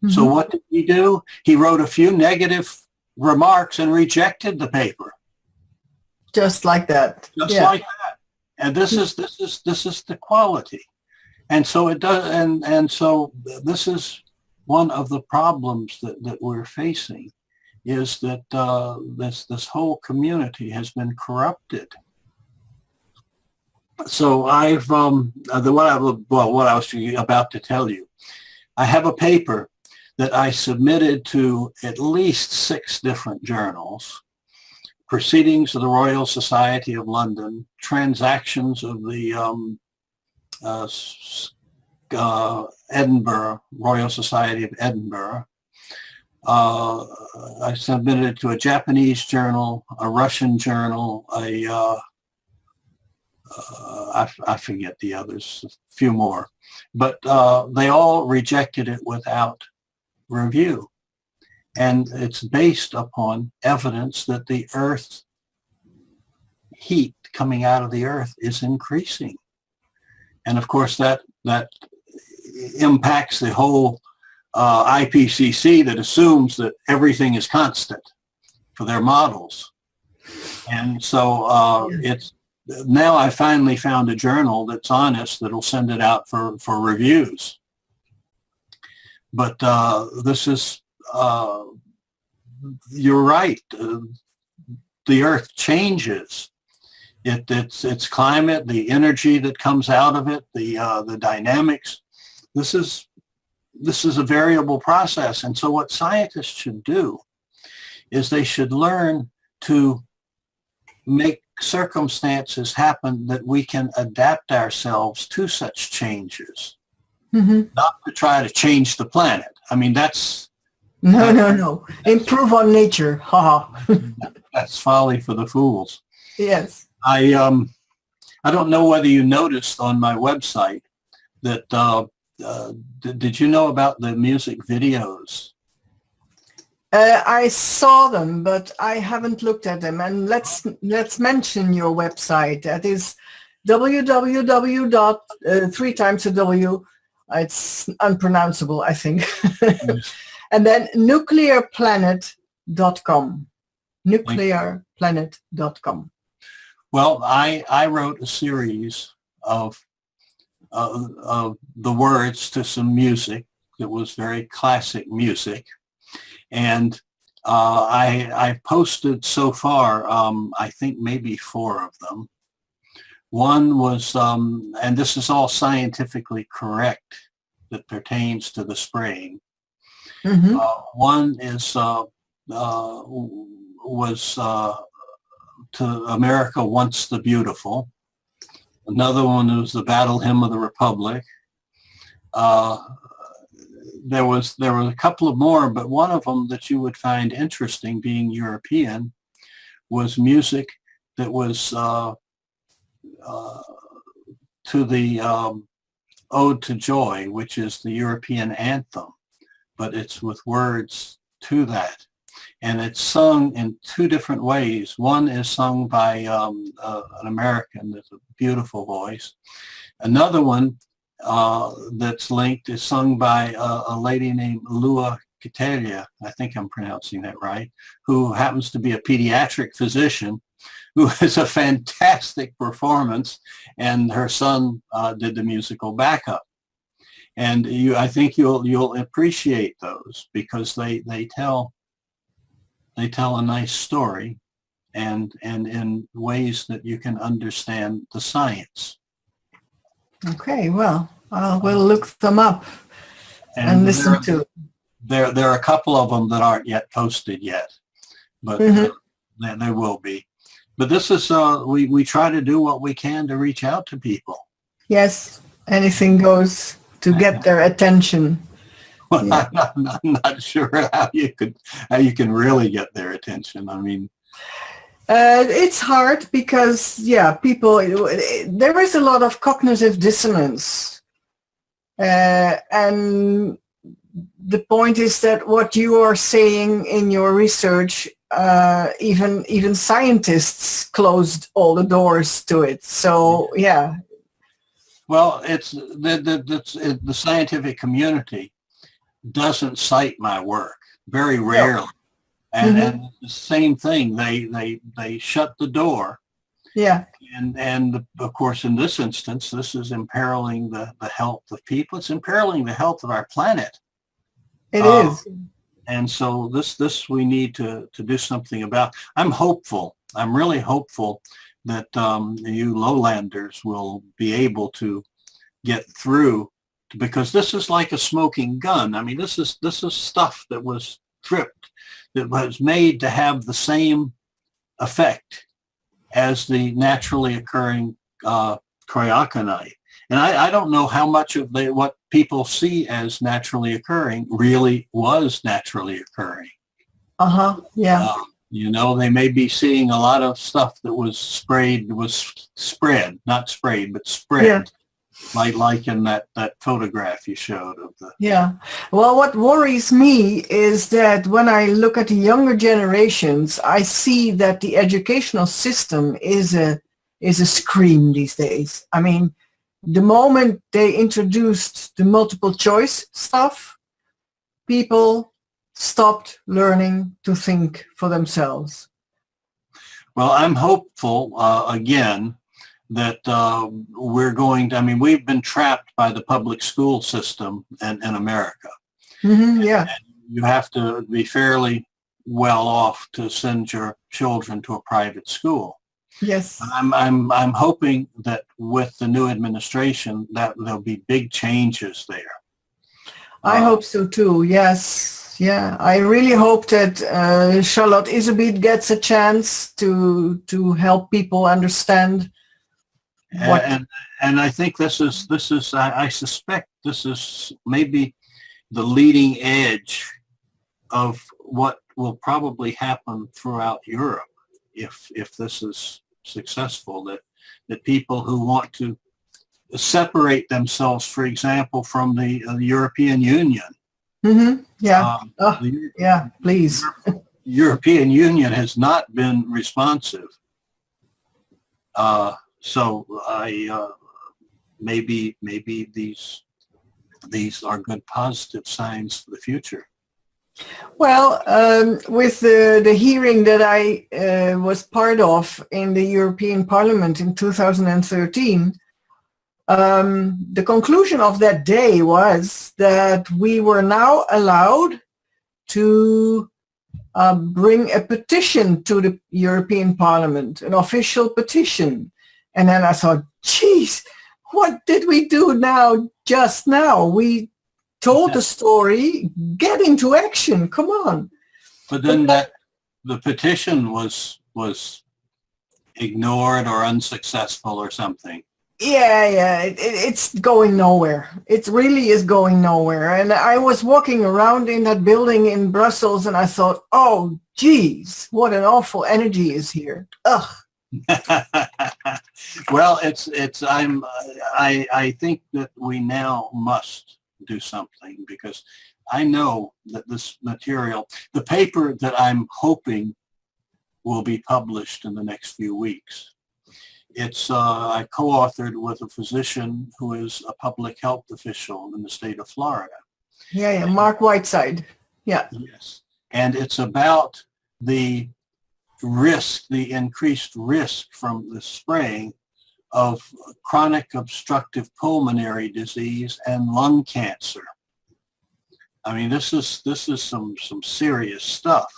Mm-hmm. So what did he do? He wrote a few negative remarks and rejected the paper. Just like that. Just like that. And this is the quality. And so it does, and so this is one of the problems that we're facing, is that this whole community has been corrupted. So what I was about to tell you, I have a paper that I submitted to at least 6 different journals: Proceedings of the Royal Society of London, Transactions of the Edinburgh, Royal Society of Edinburgh. I submitted it to a Japanese journal, a Russian journal, I forget the others, a few more, but they all rejected it without review. And it's based upon evidence that the Earth's heat coming out of the Earth is increasing. And of course that impacts the whole IPCC that assumes that everything is constant for their models. And so it's now I finally found a journal that's honest that'll send it out for reviews. But this is, you're right. The Earth changes. Its climate, the energy that comes out of it, the dynamics. This is a variable process. And so what scientists should do is they should learn to make circumstances happen that we can adapt ourselves to such changes. Mm-hmm. Not to try to change the planet. I mean, that's... No. Improve on nature. Ha. That's folly for the fools. Yes. I don't know whether you noticed on my website that, did you know about the music videos? I saw them, but I haven't looked at them. And let's mention your website. That is www. 3 times a W. It's unpronounceable, I think. Yes. And then nuclearplanet.com. Nuclearplanet.com. Well, I wrote a series of the words to some music that was very classic music. And I posted so far, I think maybe 4 of them. One was, and this is all scientifically correct that pertains to the spraying. Mm-hmm. One is was to America Once the Beautiful. Another one was the Battle Hymn of the Republic. There were a couple of more, but one of them that you would find interesting, being European, was music that was to the Ode to Joy, which is the European anthem, but it's with words to that. And it's sung in 2 different ways. One is sung by an American with a beautiful voice. Another one that's linked is sung by a lady named Lua Quiteria, I think I'm pronouncing that right, who happens to be a pediatric physician, who has a fantastic performance, and her son did the musical backup. And I think you'll appreciate those, because they tell a nice story, and in ways that you can understand the science. Okay, well, we'll look them up and listen to. There are a couple of them that aren't yet posted yet, but there will be. But this is, we try to do what we can to reach out to people. Yes, anything goes to get their attention. Well, yeah. I'm not sure how you can really get their attention. I mean, it's hard because, people, there is a lot of cognitive dissonance. And the point is that what you are saying in your research, even scientists closed all the doors to it. So, yeah. Well, it's the scientific community doesn't cite my work very rarely. No. And the same thing, they shut the door. Yeah. And of course, in this instance, this is imperiling the health of people. It's imperiling the health of our planet. It is. And so this we need to do something about. I'm hopeful. I'm really hopeful that you lowlanders will be able to get through, because this is like a smoking gun. I mean, this is stuff that was dripped, that was made to have the same effect as the naturally occurring cryoconite. And I don't know how much of what people see as naturally occurring really was naturally occurring. Yeah. You know, they may be seeing a lot of stuff that was spread, not sprayed, but spread. Yeah. Like in that photograph you showed of the. Yeah. Well, what worries me is that when I look at the younger generations, I see that the educational system is a scream these days. I mean, the moment they introduced the multiple choice stuff, people stopped learning to think for themselves. Well, I'm hopeful, again, that we're going to, I mean, we've been trapped by the public school system in America. Yeah. And you have to be fairly well off to send your children to a private school. Yes. I'm hoping that with the new administration that there'll be big changes there. I hope so too. Yes. Yeah. I really hope that Charlotte Iserbyt gets a chance to help people understand. And I think this is I suspect this is maybe the leading edge of what will probably happen throughout Europe if this is successful, that people who want to separate themselves, for example, from the European Union. Yeah. Yeah, please. European Union has not been responsive. So maybe these are good positive signs for the future. Well, with the hearing that I was part of in the European Parliament in 2013, the conclusion of that day was that we were now allowed to bring a petition to the European Parliament, an official petition. And then I thought, geez, what did we do now, just now? We told the story, get into action, come on. But then the petition was ignored or unsuccessful or something. Yeah, it's going nowhere. It really is going nowhere. And I was walking around in that building in Brussels and I thought, oh, geez, what an awful energy is here. Ugh. Well, I think that we now must do something, because I know that this material, the paper that I'm hoping will be published in the next few weeks, it's I co-authored with a physician who is a public health official in the state of Florida. Yeah, Mark Whiteside. Yeah. Yes. And it's about the increased risk from the spraying of chronic obstructive pulmonary disease and lung cancer. I mean, this is some serious stuff.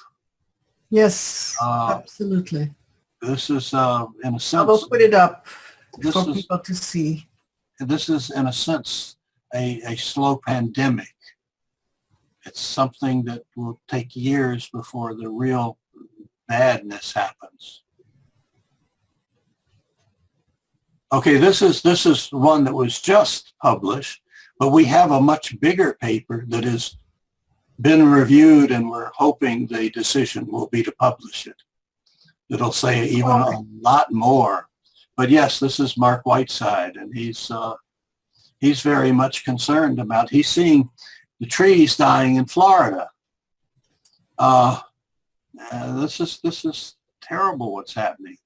Yes, absolutely. This is, in a I sense, will put it up this for is people to see. this is in a sense a slow pandemic. It's something that will take years before the real badness happens. Okay, this is one that was just published, but we have a much bigger paper that has been reviewed, and we're hoping the decision will be to publish it. It'll say even a lot more. But yes, this is Mark Whiteside, and he's very much concerned about. He's seeing the trees dying in Florida. This is terrible what's happening.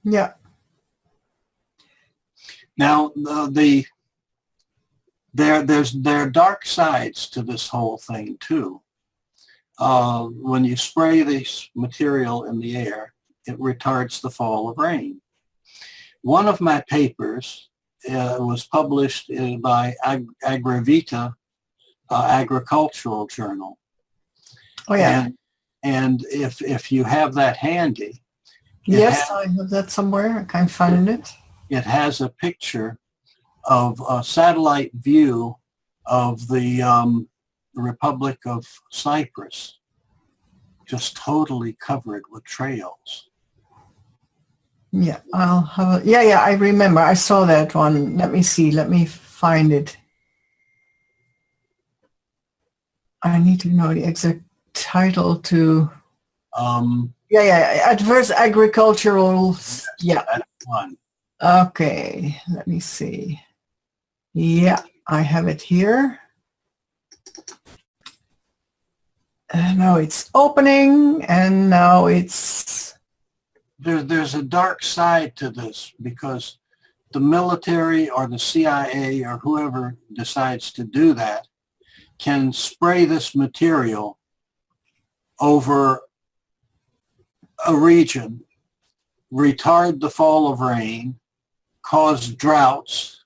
Yeah. Now there are dark sides to this whole thing too. When you spray this material in the air, it retards the fall of rain. One of my papers was published by Agravita Agricultural Journal. Oh yeah. And if you have that handy, yes, I have that somewhere. I can't find it. It has a picture of a satellite view of the Republic of Cyprus, just totally covered with trails. Yeah, I'll have a, yeah, I remember. I saw that one. Let me see. Let me find it. I need to know the exact title to. Adverse agricultural. Yeah. That's one. Okay, let me see. Yeah, I have it here. And now it's opening, and now it's... There's a dark side to this, because the military or the CIA or whoever decides to do that can spray this material over a region, retard the fall of rain, cause droughts,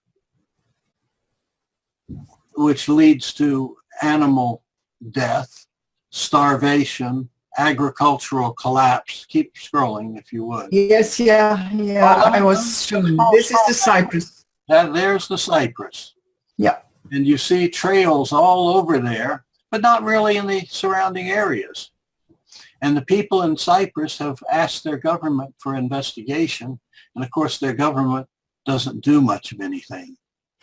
which leads to animal death, starvation, agricultural collapse. Keep scrolling if you would. Yes, yeah. I was showing. This is the cypress. There's the cypress. Yeah. And you see trails all over there, but not really in the surrounding areas. And the people in Cyprus have asked their government for investigation. And of course, their government doesn't do much of anything.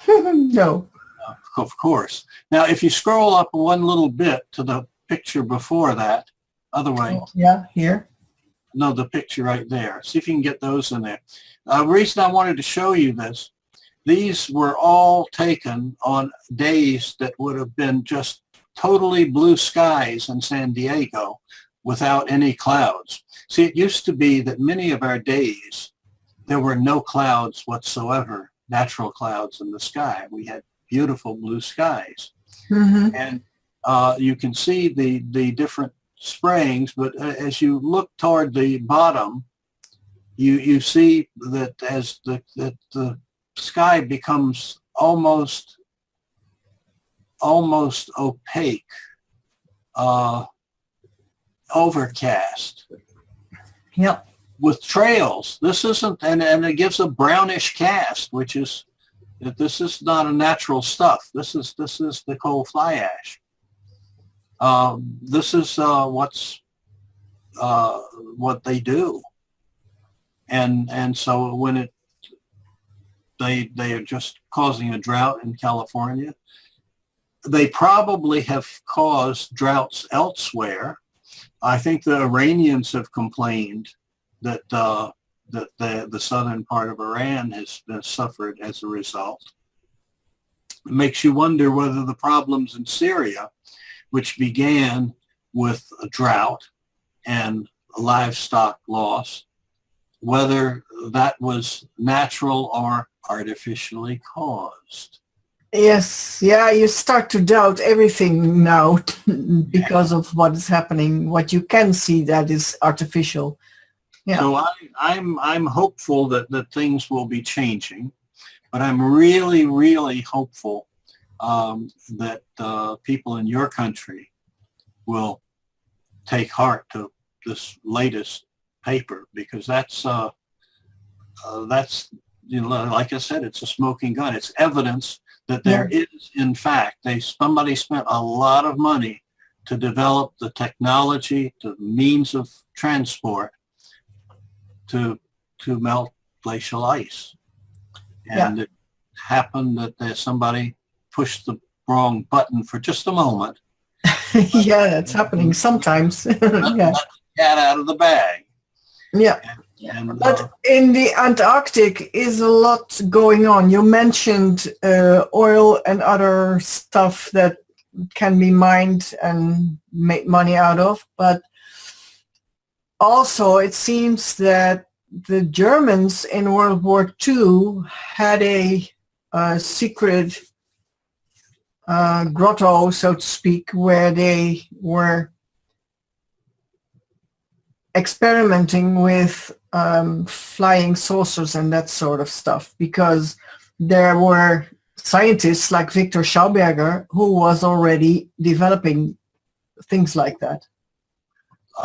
No. Of course. Now, if you scroll up one little bit to the picture before that, other way. Oh, yeah, here. No, the picture right there. See if you can get those in there. The reason I wanted to show you this, these were all taken on days that would have been just totally blue skies in San Diego without any clouds. See, it used to be that many of our days, there were no clouds whatsoever, natural clouds in the sky. We had beautiful blue skies. Mm-hmm. And you can see the different sprayings, but as you look toward the bottom, you see that as the sky becomes almost opaque, overcast. Yep. With trails. This isn't, and it gives a brownish cast, which is that this is not a natural stuff. This is the coal fly ash. This is what they do, and so when they are just causing a drought in California. They probably have caused droughts elsewhere. I think the Iranians have complained that the southern part of Iran has suffered as a result. It makes you wonder whether the problems in Syria, which began with a drought and livestock loss, whether that was natural or artificially caused. Yes, yeah, you start to doubt everything now because of what is happening, what you can see that is artificial. Yeah. So I'm hopeful that things will be changing, but I'm really, really hopeful that people in your country will take heart to this latest paper, because that's like I said, it's a smoking gun. It's evidence that there is, in fact, somebody spent a lot of money to develop the technology, the means of transport to melt glacial ice. And it happened that somebody pushed the wrong button for just a moment. Yeah, that's happening sometimes. Let the cat out of the bag. Yeah. But in the Antarctic is a lot going on. You mentioned oil and other stuff that can be mined and make money out of, but also it seems that the Germans in World War II had a secret grotto, so to speak, where they were experimenting with flying saucers and that sort of stuff, because there were scientists like Victor Schauberger who was already developing things like that.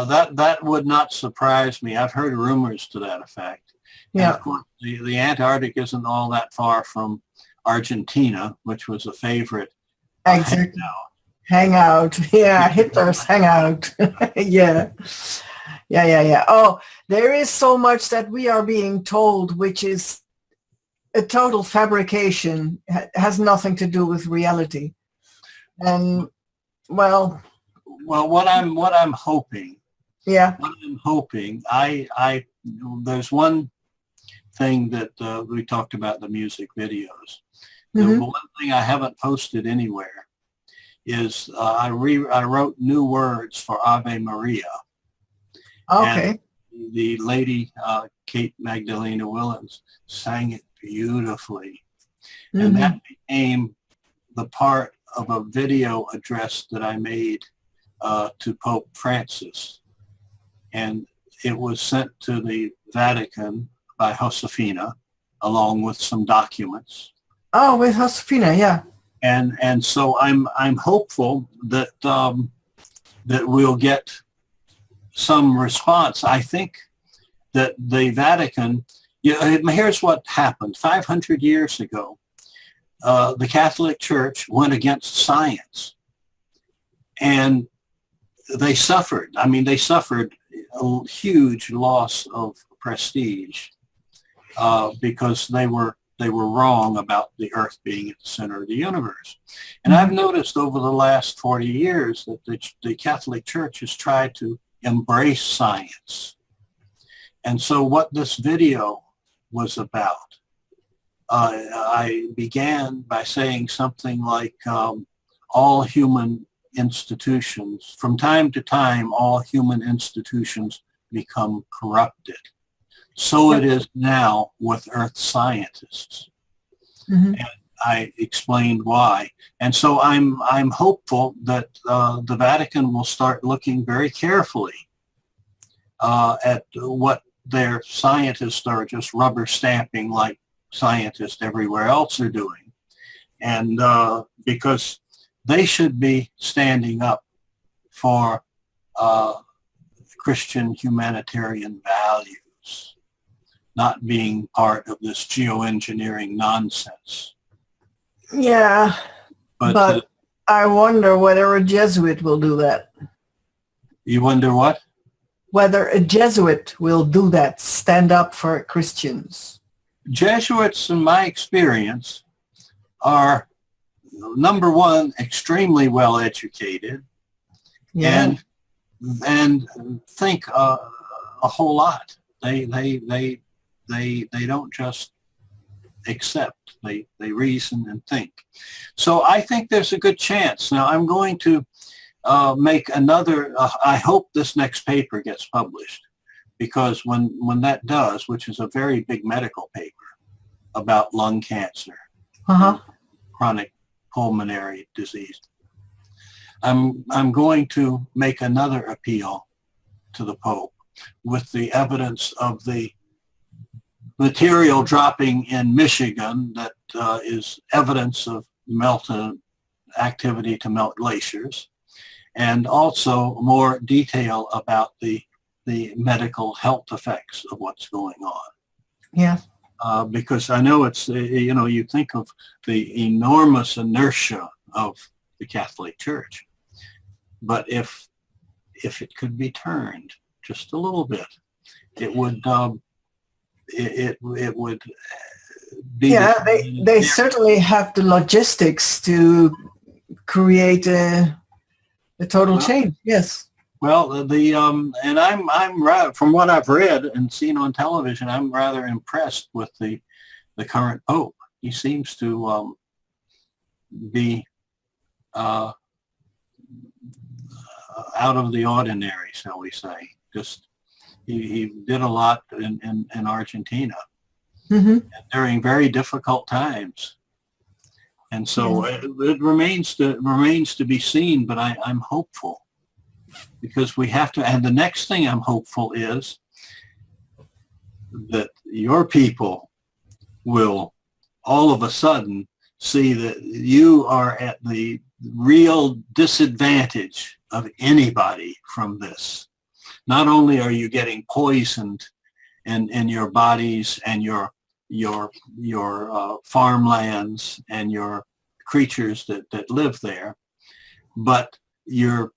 That would not surprise me. I've heard rumors to that effect. Yeah. And of course, the Antarctic isn't all that far from Argentina, which was a favorite Exactly. Hangout. Yeah, Hitler's hangout. Yeah. Oh, there is so much that we are being told, which is a total fabrication, has nothing to do with reality. And well, what I'm hoping. Yeah. What I'm hoping, there's one thing that we talked about, the music videos. The one thing I haven't posted anywhere is I wrote new words for Ave Maria. Okay. And the lady, Kate Magdalena Willens, sang it beautifully. And that became the part of a video address that I made to Pope Francis. And it was sent to the Vatican by Josefina, along with some documents. Oh, with Josefina, yeah. And so I'm hopeful that that we'll get some response. I think that the Vatican, here's what happened. 500 years ago, the Catholic Church went against science, and they suffered. I mean, they suffered a huge loss of prestige because they were wrong about the Earth being at the center of the universe. And I've noticed over the last 40 years that the Catholic Church has tried to embrace science. And so what this video was about, I began by saying something like all human institutions, from time to time, all human institutions become corrupted. So it is now with Earth scientists. And I explained why. And so I'm hopeful that the Vatican will start looking very carefully at what their scientists are just rubber stamping like scientists everywhere else are doing. And because they should be standing up for Christian humanitarian values, not being part of this geoengineering nonsense. Yeah, but I wonder whether a Jesuit will do that. You wonder what? Whether a Jesuit will do that, stand up for Christians. Jesuits, in my experience, are, number one, extremely well educated, and think a whole lot. They don't just accept. They reason and think. So I think there's a good chance. Now I'm going to make another. I hope this next paper gets published, because when that does, which is a very big medical paper about lung cancer, chronic pulmonary disease, I'm going to make another appeal to the Pope with the evidence of the material dropping in Michigan that is evidence of activity to melt glaciers, and also more detail about the the medical health effects of what's going on. Yeah. Because I know it's, you think of the enormous inertia of the Catholic Church, but if it could be turned just a little bit, it would it would be. Yeah, they certainly have the logistics to create a total change. Yes. Well, and I'm from what I've read and seen on television, I'm rather impressed with the current Pope. He seems to be out of the ordinary, shall we say. Just he did a lot in Argentina during very difficult times. And so it remains to be seen, but I'm hopeful. Because we have to, and the next thing I'm hopeful is that your people will all of a sudden see that you are at the real disadvantage of anybody from this. Not only are you getting poisoned in your bodies and your farmlands and your creatures that live there, but you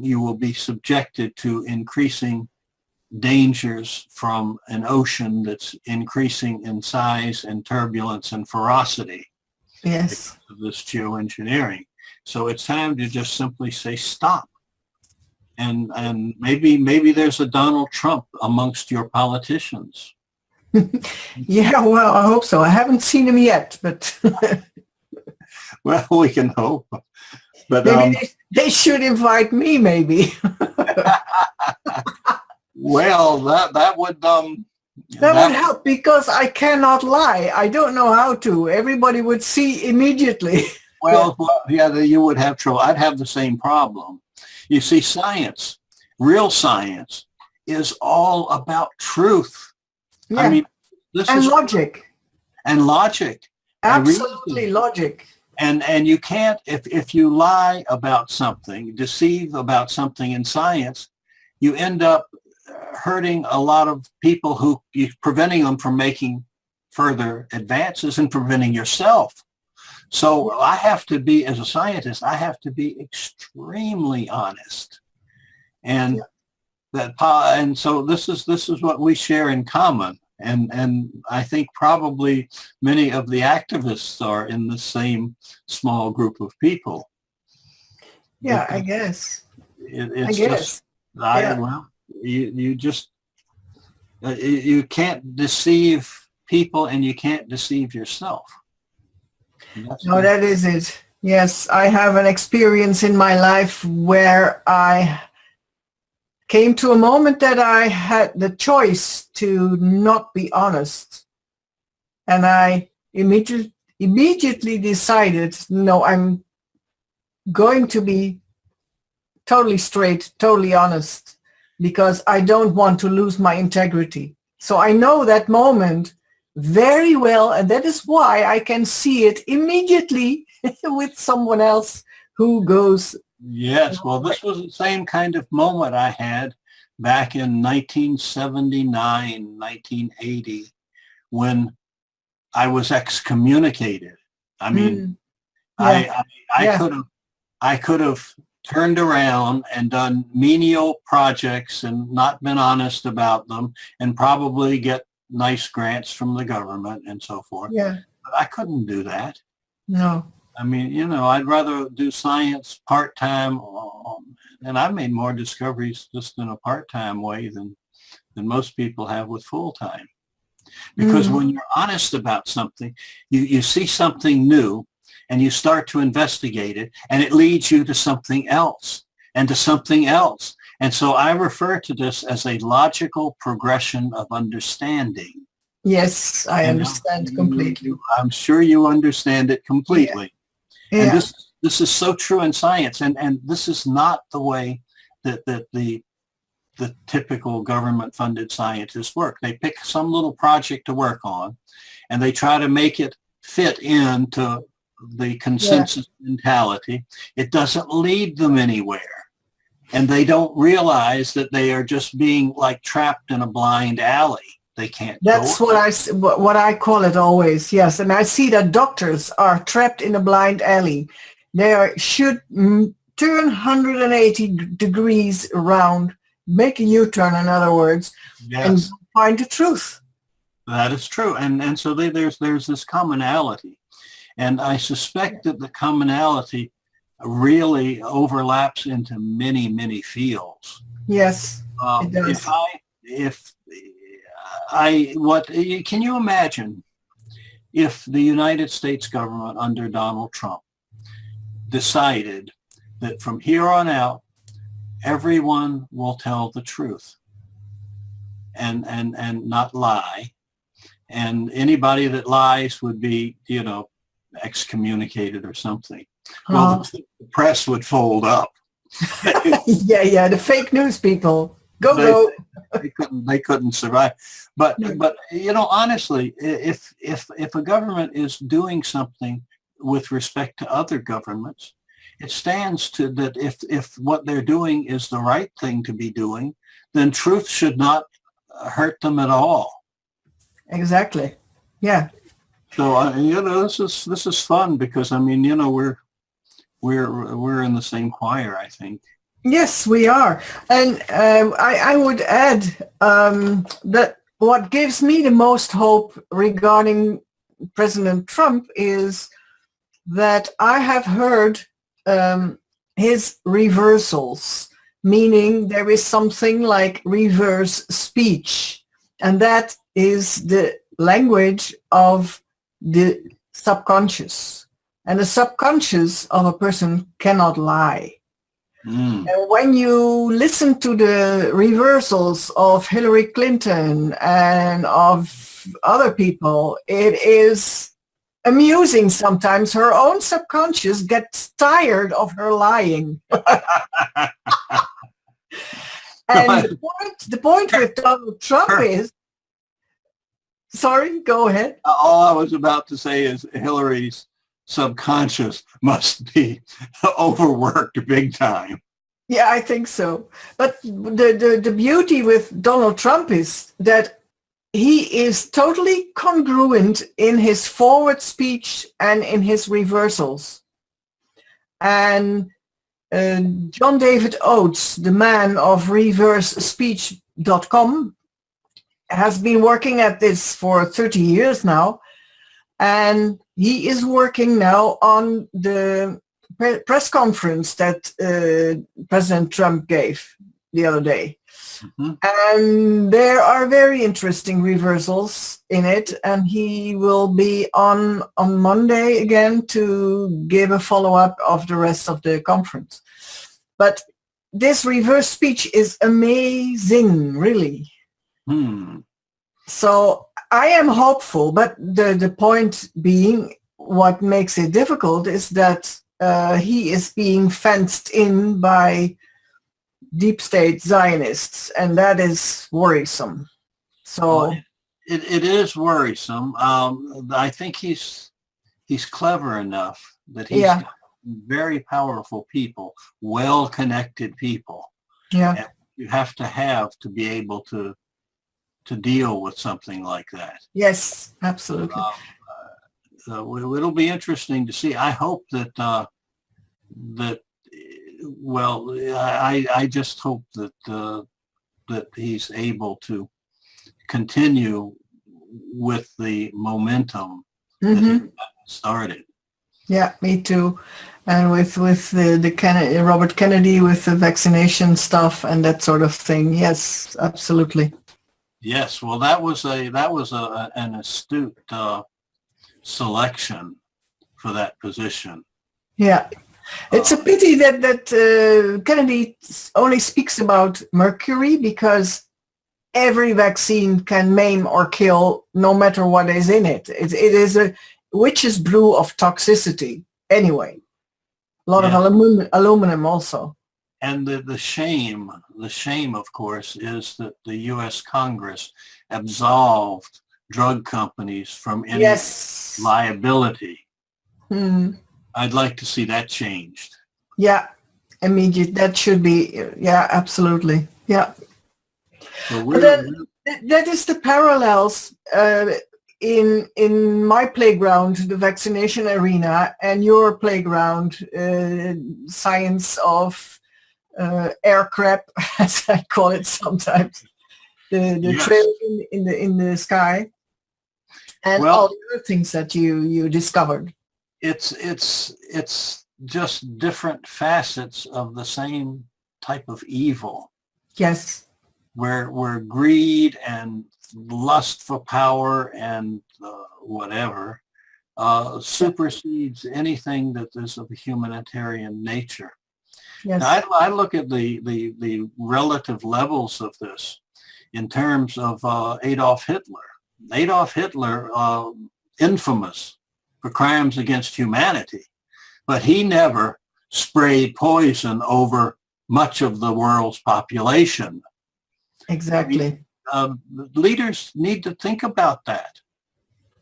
will be subjected to increasing dangers from an ocean that's increasing in size and turbulence and ferocity. Yes. Because of this geoengineering. So it's time to just simply say stop. And maybe there's a Donald Trump amongst your politicians. Yeah, well, I hope so. I haven't seen him yet, but well, we can hope. But maybe they should invite me, maybe. Well, that would that would help, because I cannot lie. I don't know how to. Everybody would see immediately. Well, yeah, you would have trouble. I'd have the same problem. You see, science, real science, is all about truth. Yeah. I mean, this is logic. And logic. Absolutely logic. And you can't, if you lie about something, deceive about something in science, you end up hurting a lot of people preventing them from making further advances and preventing yourself. So I have to be, as a scientist, I have to be extremely honest. And and so this is what we share in common. And I think probably many of the activists are in the same small group of people. Yeah, I guess. It's just, well, you just, you can't deceive people and you can't deceive yourself. No, that is it. Yes, I have an experience in my life where I came to a moment that I had the choice to not be honest. And I immediately decided, no, I'm going to be totally straight, totally honest, because I don't want to lose my integrity. So I know that moment very well, and that is why I can see it immediately with someone else who goes. Yes, well, this was the same kind of moment I had back in 1979, 1980, when I was excommunicated. I mean, I could have turned around and done menial projects and not been honest about them and probably get nice grants from the government and so forth. Yeah. But I couldn't do that. No. I mean, I'd rather do science part-time, and I've made more discoveries just in a part-time way than most people have with full-time. Because when you're honest about something, you see something new and you start to investigate it, and it leads you to something else and to something else. And so I refer to this as a logical progression of understanding. Yes, I understand completely. I'm sure you understand it completely. Yeah. And this is so true in science, and this is not the way that the typical government-funded scientists work. They pick some little project to work on, and they try to make it fit into the consensus mentality. It doesn't lead them anywhere. and they don't realize that they are just being like trapped in a blind alley. They can't. That's what I call it always. Yes, and I see that doctors are trapped in a blind alley. They should turn 180 degrees around, make a U-turn, in other words, yes, and find the truth. That is true, and so there's this commonality, and I suspect that the commonality really overlaps into many fields. Yes, it does. Can you imagine if the United States government under Donald Trump decided that from here on out, everyone will tell the truth and not lie, and anybody that lies would be, excommunicated or something. Well, the press would fold up. yeah, the fake news people. Go. They couldn't survive. But honestly, if a government is doing something with respect to other governments, it stands to that if what they're doing is the right thing to be doing, then truth should not hurt them at all. Exactly. Yeah. So this is fun because we're in the same choir, I think. Yes, we are. And I would add that what gives me the most hope regarding President Trump is that I have heard his reversals, meaning there is something like reverse speech, and that is the language of the subconscious. And the subconscious of a person cannot lie. And when you listen to the reversals of Hillary Clinton and of other people, it is amusing sometimes. Her own subconscious gets tired of her lying. And the point with Donald Trump is, sorry, go ahead. All I was about to say is Hillary's subconscious must be overworked big time. Yeah, I think so. But the beauty with Donald Trump is that he is totally congruent in his forward speech and in his reversals. And John David Oates, the man of reversespeech.com, has been working at this for 30 years now. And he is working now on the press conference that President Trump gave the other day. Mm-hmm. And there are very interesting reversals in it. And he will be on Monday again to give a follow-up of the rest of the conference. But this reverse speech is amazing, really. So I am hopeful, but the point being, what makes it difficult is that he is being fenced in by deep state Zionists, and that is worrisome. So it is worrisome. I think he's clever enough that he's got very powerful people, well-connected people. Yeah, and you have to be able to deal with something like that. Yes, absolutely. It'll be interesting to see. I hope that I just hope that he's able to continue with the momentum that he started. Yeah, me too. And with the Kennedy, Robert Kennedy, with the vaccination stuff and that sort of thing. Yes, absolutely. Yes, well, that was an astute selection for that position. Yeah, it's a pity that Kennedy only speaks about mercury, because every vaccine can maim or kill no matter what is in it. It is a witch's brew of toxicity anyway. A lot of aluminum also. And the shame, of course, is that the U.S. Congress absolved drug companies from any liability. I'd like to see that changed. Yeah, immediate. That should be, yeah, absolutely. Yeah. So But then that is the parallels in my playground, the vaccination arena, and your playground, science of air crap, as I call it sometimes, the yes. trail in the sky, and all the other things that you discovered. It's just different facets of the same type of evil. Yes. Where greed and lust for power and whatever supersedes anything that is of a humanitarian nature. Yes. Now, I look at the relative levels of this in terms of Adolf Hitler. Adolf Hitler, infamous for crimes against humanity, but he never sprayed poison over much of the world's population. Exactly. Leaders need to think about that.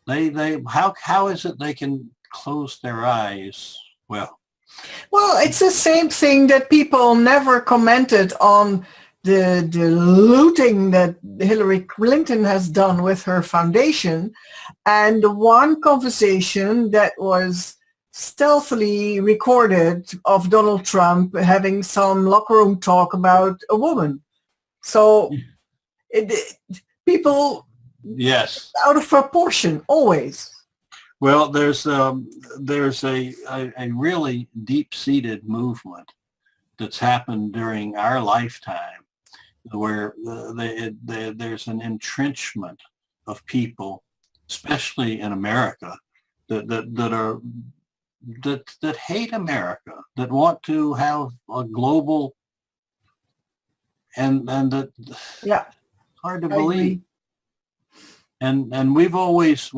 How is it they can close their eyes? Well, it's the same thing that people never commented on the looting that Hillary Clinton has done with her foundation, and the one conversation that was stealthily recorded of Donald Trump having some locker room talk about a woman. So people, yes, out of proportion, always. Well, there's a really deep-seated movement that's happened during our lifetime, where there's an entrenchment of people, especially in America, that hate America, that want to have a global, and that, yeah, hard to believe. And we've always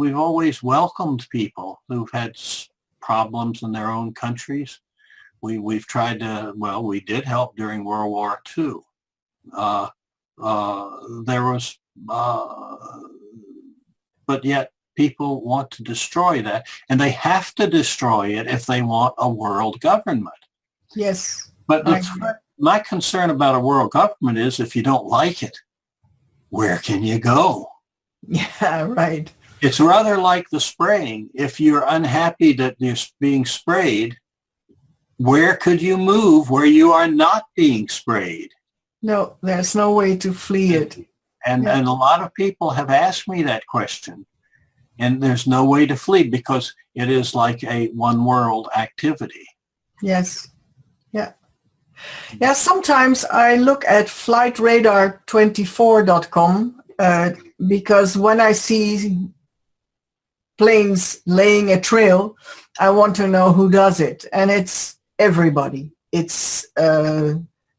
welcomed people who've had problems in their own countries. We've tried to, well, we did help during World War II. There was, but yet people want to destroy that, and they have to destroy it if they want a world government. Yes. But my concern about a world government is, if you don't like it, where can you go? Yeah, right. It's rather like the spraying. If you're unhappy that you're being sprayed, where could you move where you are not being sprayed? No, there's no way to flee it. And a lot of people have asked me that question. And there's no way to flee because it is like a one world activity. Yes. Yeah. Yeah, sometimes I look at flightradar24.com because when I see planes laying a trail, I want to know who does it. And it's everybody. It's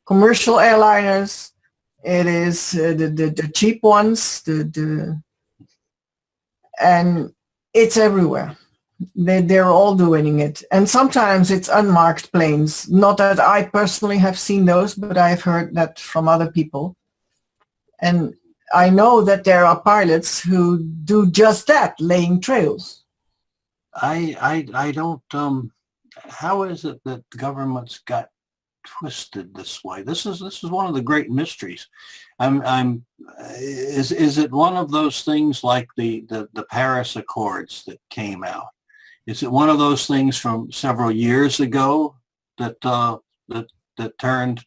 commercial airliners. It is the cheap ones, and it's everywhere. They're all doing it. And sometimes it's unmarked planes. Not that I personally have seen those, but I've heard that from other people. And I know that there are pilots who do just that, laying trails. I don't, how is it that governments got twisted this way? This is one of the great mysteries. Is it one of those things like the Paris Accords that came out? Is it one of those things from several years ago that turned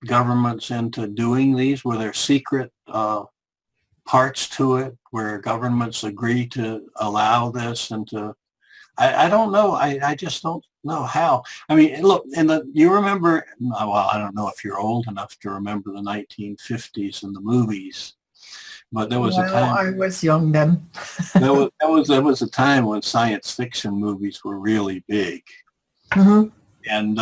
governments into doing these? Were there secret parts to it where governments agree to allow this and to? I don't know. I just don't know how. I mean, look, you remember, well, I don't know if you're old enough to remember the 1950s and the movies, but there was a time. I was young then. there was a time when science fiction movies were really big. Mm-hmm. And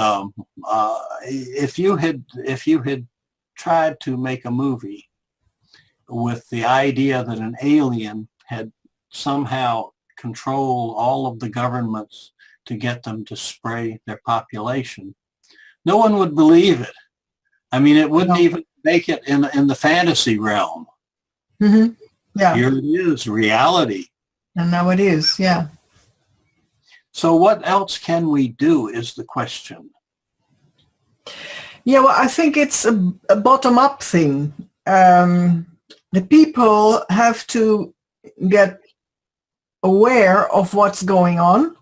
if you had tried to make a movie with the idea that an alien had somehow controlled all of the governments to get them to spray their population, no one would believe it. I mean, it wouldn't even make it in the fantasy realm. Mm-hmm. Yeah. Here it is, reality. And now it is, yeah. So what else can we do is the question. Yeah, well, I think it's a bottom-up thing. The people have to get aware of what's going on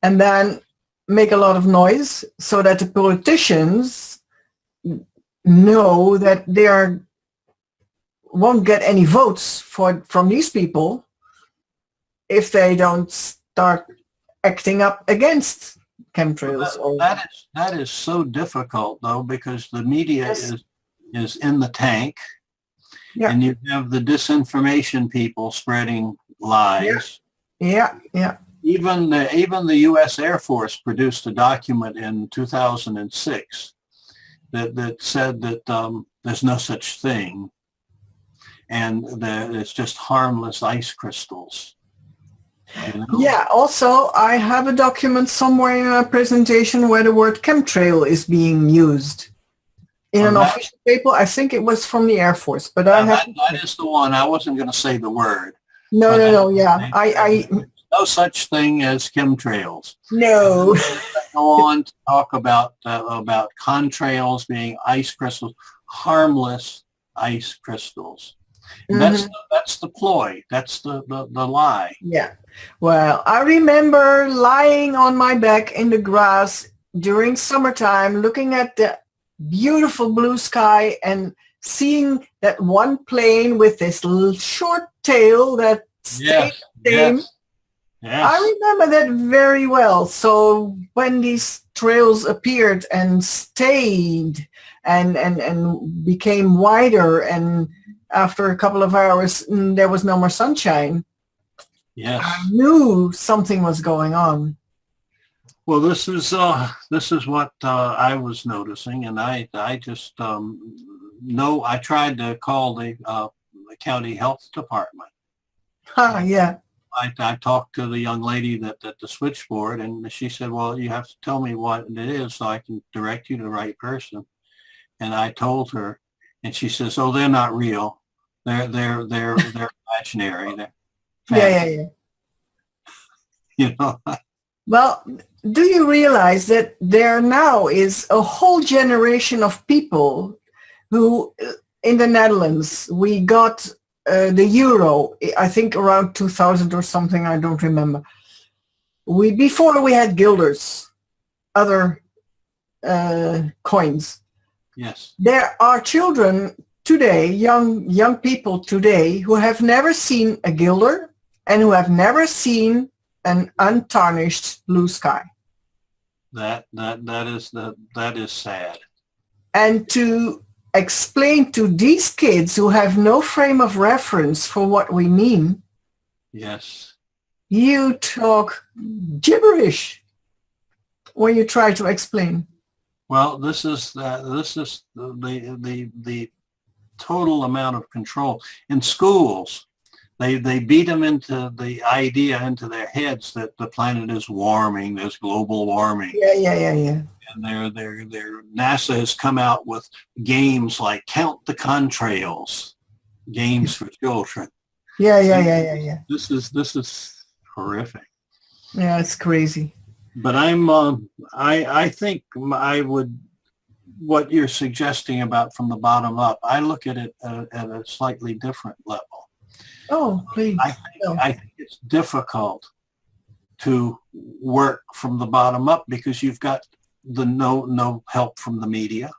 and then make a lot of noise so that the politicians know that they won't get any votes from these people if they don't start acting up against chemtrails. That is so difficult, though, because the media is in the tank, and you have the disinformation people spreading lies. Yeah. Even the U.S. Air Force produced a document in 2006 that said that there's no such thing, and that it's just harmless ice crystals. You know? Yeah, also I have a document somewhere in a presentation where the word chemtrail is being used in an official paper. I think it was from the Air Force, but that is the one. I wasn't going to say the word. No, yeah. I no such thing as chemtrails. No. Go on to talk about contrails being ice crystals, harmless ice crystals. Mm-hmm. That's the ploy. That's the lie. Yeah. Well, I remember lying on my back in the grass during summertime, looking at the beautiful blue sky and seeing that one plane with this little short tail that stayed the same. Yes. I remember that very well. So when these trails appeared and stayed and became wider, and after a couple of hours there was no more sunshine, yes, I knew something was going on. Well, this is what I was noticing, and I just I tried to call the county health department. Yeah. I talked to the young lady at the switchboard, and she said, well, you have to tell me what it is so I can direct you to the right person. And I told her, and she says, oh, they're not real. They're imaginary. They're yeah. You know. Well, do you realize that there now is a whole generation of people who, in the Netherlands, we got the euro, I think around 2000 or something, I don't remember. Before we had guilders, other coins. Yes. There are children today, young people today, who have never seen a guilder and who have never seen an untarnished blue sky. That is sad. And to explain to these kids who have no frame of reference for what we mean, yes, you talk gibberish when you try to explain. Well, this is the total amount of control in schools. They beat them into the idea into their heads that the planet is warming. There's global warming. Yeah. And their NASA has come out with games like Count the Contrails, games for children. Yeah. This is horrific. Yeah, it's crazy. But I think what you're suggesting about from the bottom up, I look at it at a slightly different level. Oh, please. I think it's difficult to work from the bottom up because you've got the no help from the media.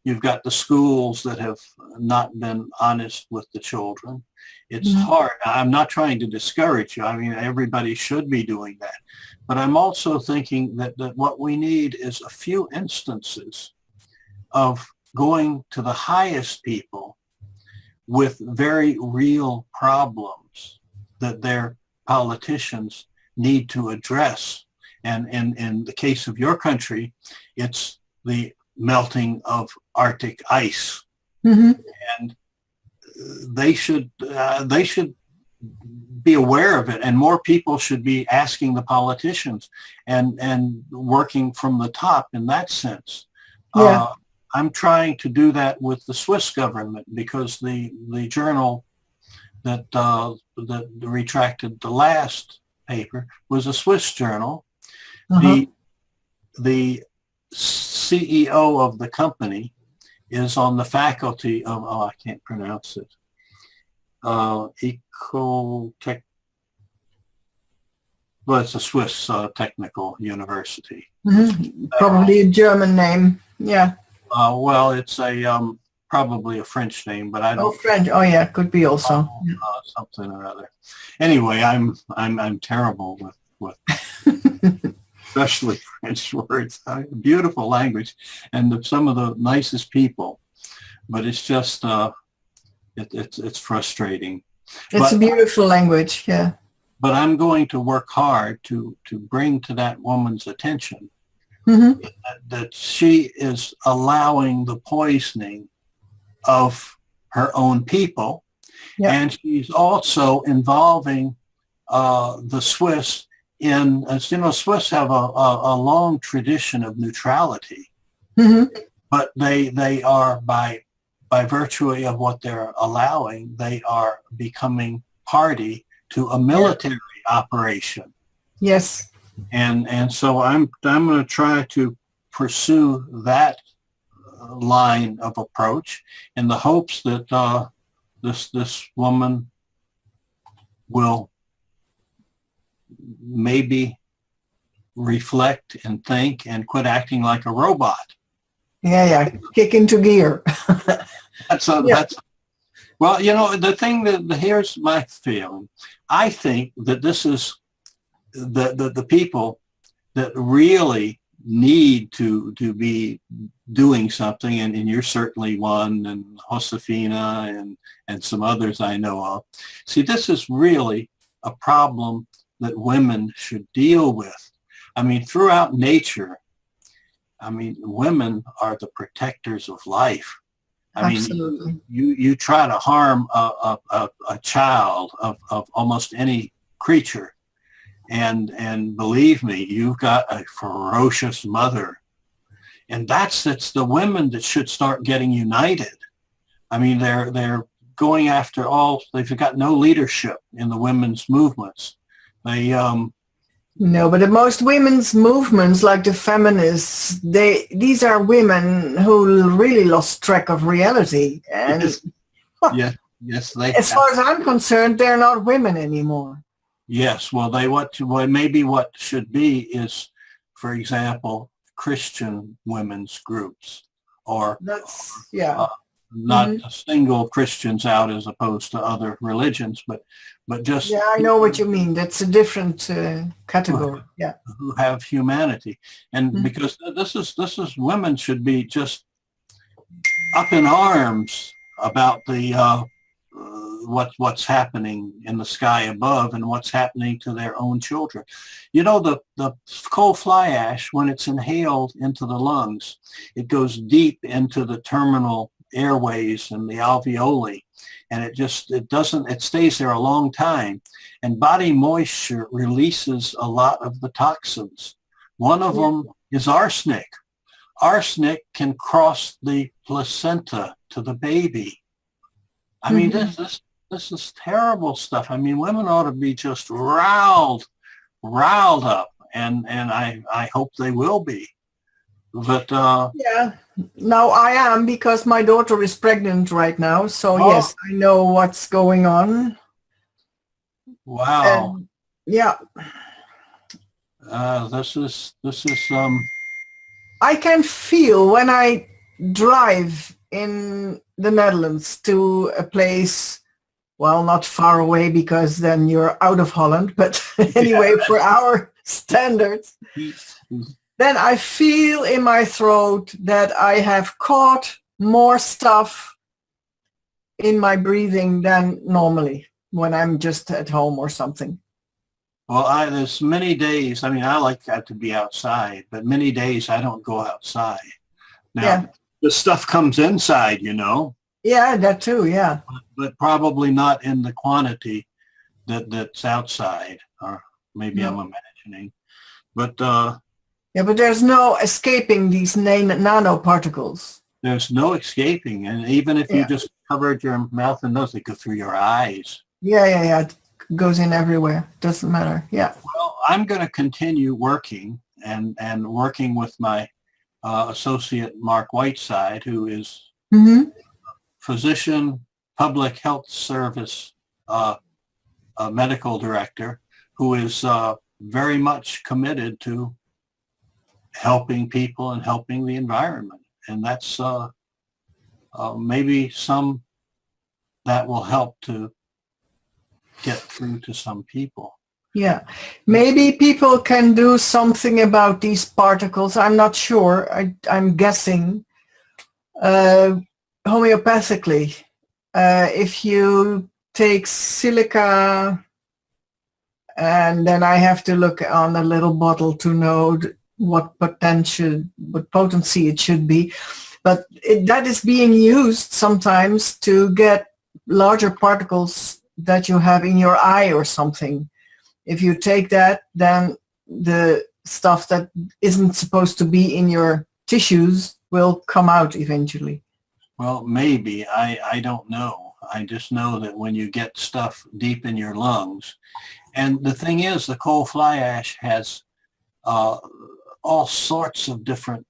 You've got the schools that have not been honest with the children. It's hard. I'm not trying to discourage you. I mean, everybody should be doing that. But I'm also thinking that what we need is a few instances of going to the highest people with very real problems that their politicians need to address. And in the case of your country, it's the melting of Arctic ice. Mm-hmm. And they should be aware of it, and more people should be asking the politicians and working from the top in that sense. Yeah. I'm trying to do that with the Swiss government because the journal that retracted the last paper was a Swiss journal. The CEO of the company is on the faculty of, I can't pronounce it, Ecotech. Well, it's a Swiss technical university. Mm-hmm. Probably a German name. Yeah. Well, it's a probably a French name, but I don't. Oh, French. Oh, yeah, could be also. Something or other. Anyway, I'm terrible with especially French words. Beautiful language, and some of the nicest people, but it's just it's frustrating. It's a beautiful language. Yeah. But I'm going to work hard to bring to that woman's attention that she is allowing the poisoning of her own people. Yeah. And she's also involving the Swiss in, as you know, Swiss have a long tradition of neutrality, but they are, by virtue of what they're allowing, they are becoming party to a military operation. Yes. And so I'm going to try to pursue that line of approach in the hopes that this woman will maybe reflect and think and quit acting like a robot. Yeah. Kick into gear. That's well, you know, the thing that here's my feeling. I think that this is the people that really need to be doing something, and you're certainly one, and Josefina and some others I know of. See, this is really a problem that women should deal with. I mean, throughout nature, I mean, women are the protectors of life. I Absolutely. mean, you try to harm a child of almost any creature, and believe me, you've got a ferocious mother, and it's the women that should start getting united. I mean, they're going after they've got no leadership in the women's movements. No, but the most women's movements, like the feminists, these are women who really lost track of reality. And yes, as far as I'm concerned, they're not women anymore. Yes, well, maybe what should be is, for example, Christian women's groups, or not single Christians out as opposed to other religions, but just I know what you mean. That's a different category. Who have humanity, and because this is women should be just up in arms about the what's happening in the sky above and what's happening to their own children. You know, the coal fly ash, when it's inhaled into the lungs, it goes deep into the terminal airways and the alveoli, and it stays there a long time, and body moisture releases a lot of the toxins. One of them is arsenic. Arsenic can cross the placenta to the baby. I mean, this is terrible stuff. I mean, women ought to be just riled up, and I hope they will be. But now I am, because my daughter is pregnant right now. So yes, I know what's going on. Wow. This is I can feel when I drive in the Netherlands to a place, well, not far away, because then you're out of Holland, but anyway, for our standards, then I feel in my throat that I have caught more stuff in my breathing than normally when I'm just at home or something. Well, there's many days, I mean, I like that to be outside, but many days I don't go outside. Now, the stuff comes inside, you know. Yeah, that too, yeah. But probably not in the quantity that's outside, or maybe I'm imagining. But but there's no escaping these nanoparticles. There's no escaping, and even if you just covered your mouth and nose, they go through your eyes. Yeah. It goes in everywhere. Doesn't matter. Yeah. Well, I'm going to continue working and working with my Associate Mark Whiteside, who is Mm-hmm. physician, public health service medical director, who is very much committed to helping people and helping the environment. And that's maybe some that will help to get through to some people. Yeah, maybe people can do something about these particles. I'm not sure. I'm guessing homeopathically. If you take silica, and then I have to look on a little bottle to know what potency it should be. But that is being used sometimes to get larger particles that you have in your eye or something. If you take that, then the stuff that isn't supposed to be in your tissues will come out eventually. Well, maybe. I don't know. I just know that when you get stuff deep in your lungs, and the thing is, the coal fly ash has all sorts of different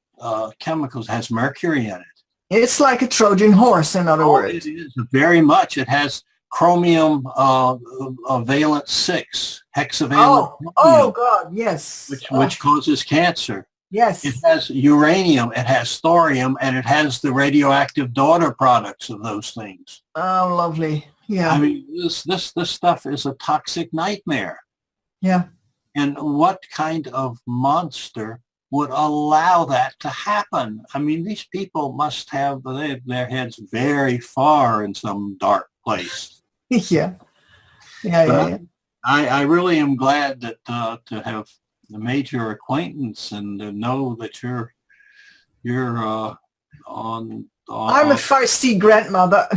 chemicals. It has mercury in it. It's like a Trojan horse, in other words. It is very much. It has chromium valent 6, hexavalent. Oh God, yes. Which causes cancer. Yes. It has uranium, it has thorium, and it has the radioactive daughter products of those things. Oh, lovely. Yeah. I mean, this stuff is a toxic nightmare. Yeah. And what kind of monster would allow that to happen? I mean, these people must have their heads very far in some dark place. Yeah. Yeah. I really am glad that to have made your acquaintance and to know that you're on. I'm a feisty grandmother.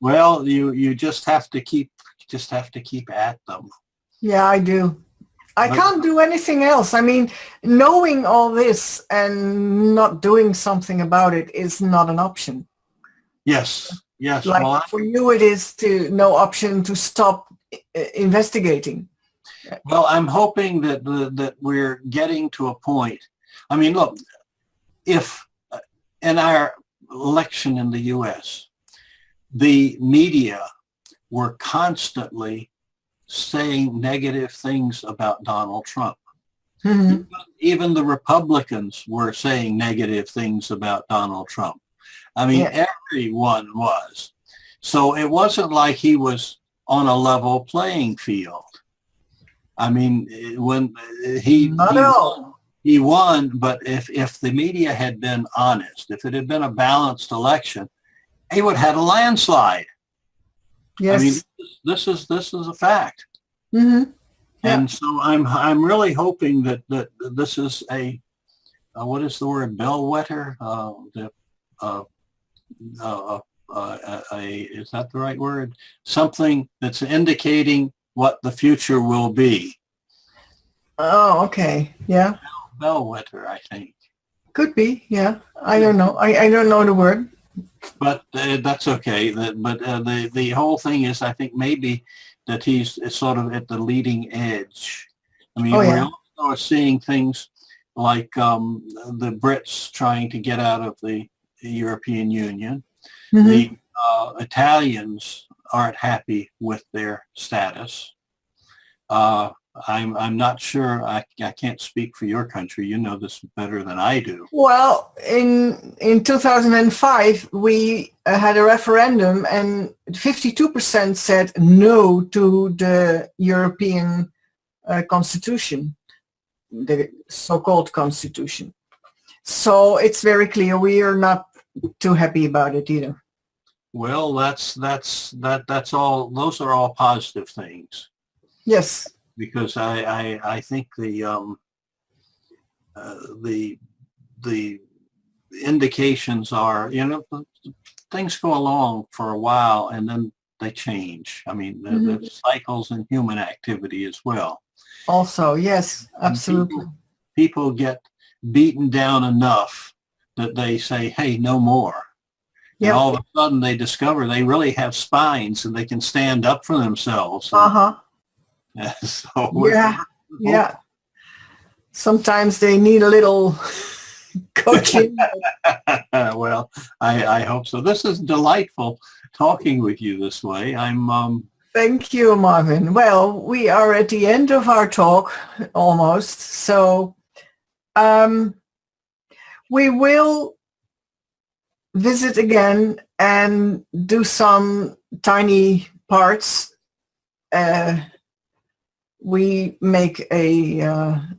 Well, you just have to keep at them. Yeah, I do. I can't do anything else. I mean, knowing all this and not doing something about it is not an option. Yes. Like Well, for you, it is no option to stop investigating. Well, I'm hoping that we're getting to a point. I mean, look, if in our election in the U.S., the media were constantly saying negative things about Donald Trump. Mm-hmm. Even the Republicans were saying negative things about Donald Trump. I mean, everyone was. So it wasn't like he was on a level playing field. I mean, when he won, but if the media had been honest, if it had been a balanced election, he would have had a landslide. Yes. I mean, this is a fact. Mm-hmm. Yeah. And so I'm really hoping that this is a what is the word, bellwether? Is that the right word? Something that's indicating what the future will be. Oh, okay. Yeah. Bellwether, I think. Could be. Yeah. I don't know. I don't know the word. But that's okay. But the whole thing is, I think maybe that he's sort of at the leading edge. I mean, we're also seeing things like the Brits trying to get out of the European Union. Mm-hmm. The Italians aren't happy with their status. I'm not sure. I can't speak for your country. You know this better than I do. Well, in 2005, we had a referendum and 52% said no to the European Constitution, the so-called Constitution. So it's very clear we are not too happy about it either. Well, that's all. Those are all positive things. Yes. Because I think the indications are, things go along for a while and then they change. I mean, the cycles in human activity as well. Also, yes, absolutely. People get beaten down enough that they say, hey, no more. Yep. And all of a sudden they discover they really have spines and they can stand up for themselves. Uh-huh. So Sometimes they need a little coaching. Well, I hope so. This is delightful talking with you this way. Thank you, Marvin. Well, we are at the end of our talk almost. So we will visit again and do some tiny parts. We make a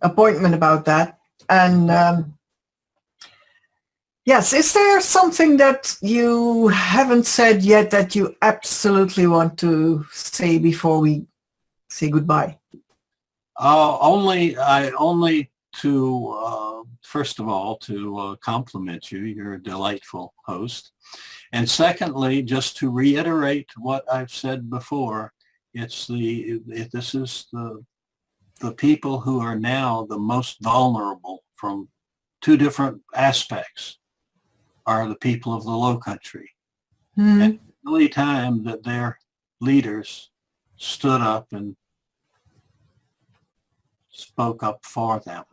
appointment about that. And yes, is there something that you haven't said yet that you absolutely want to say before we say goodbye? Only to, first of all, to compliment you. You're a delightful host. And secondly, just to reiterate what I've said before, this is the people who are now the most vulnerable from two different aspects are the people of the Low Country. Mm-hmm. And it's really time that their leaders stood up and spoke up for them.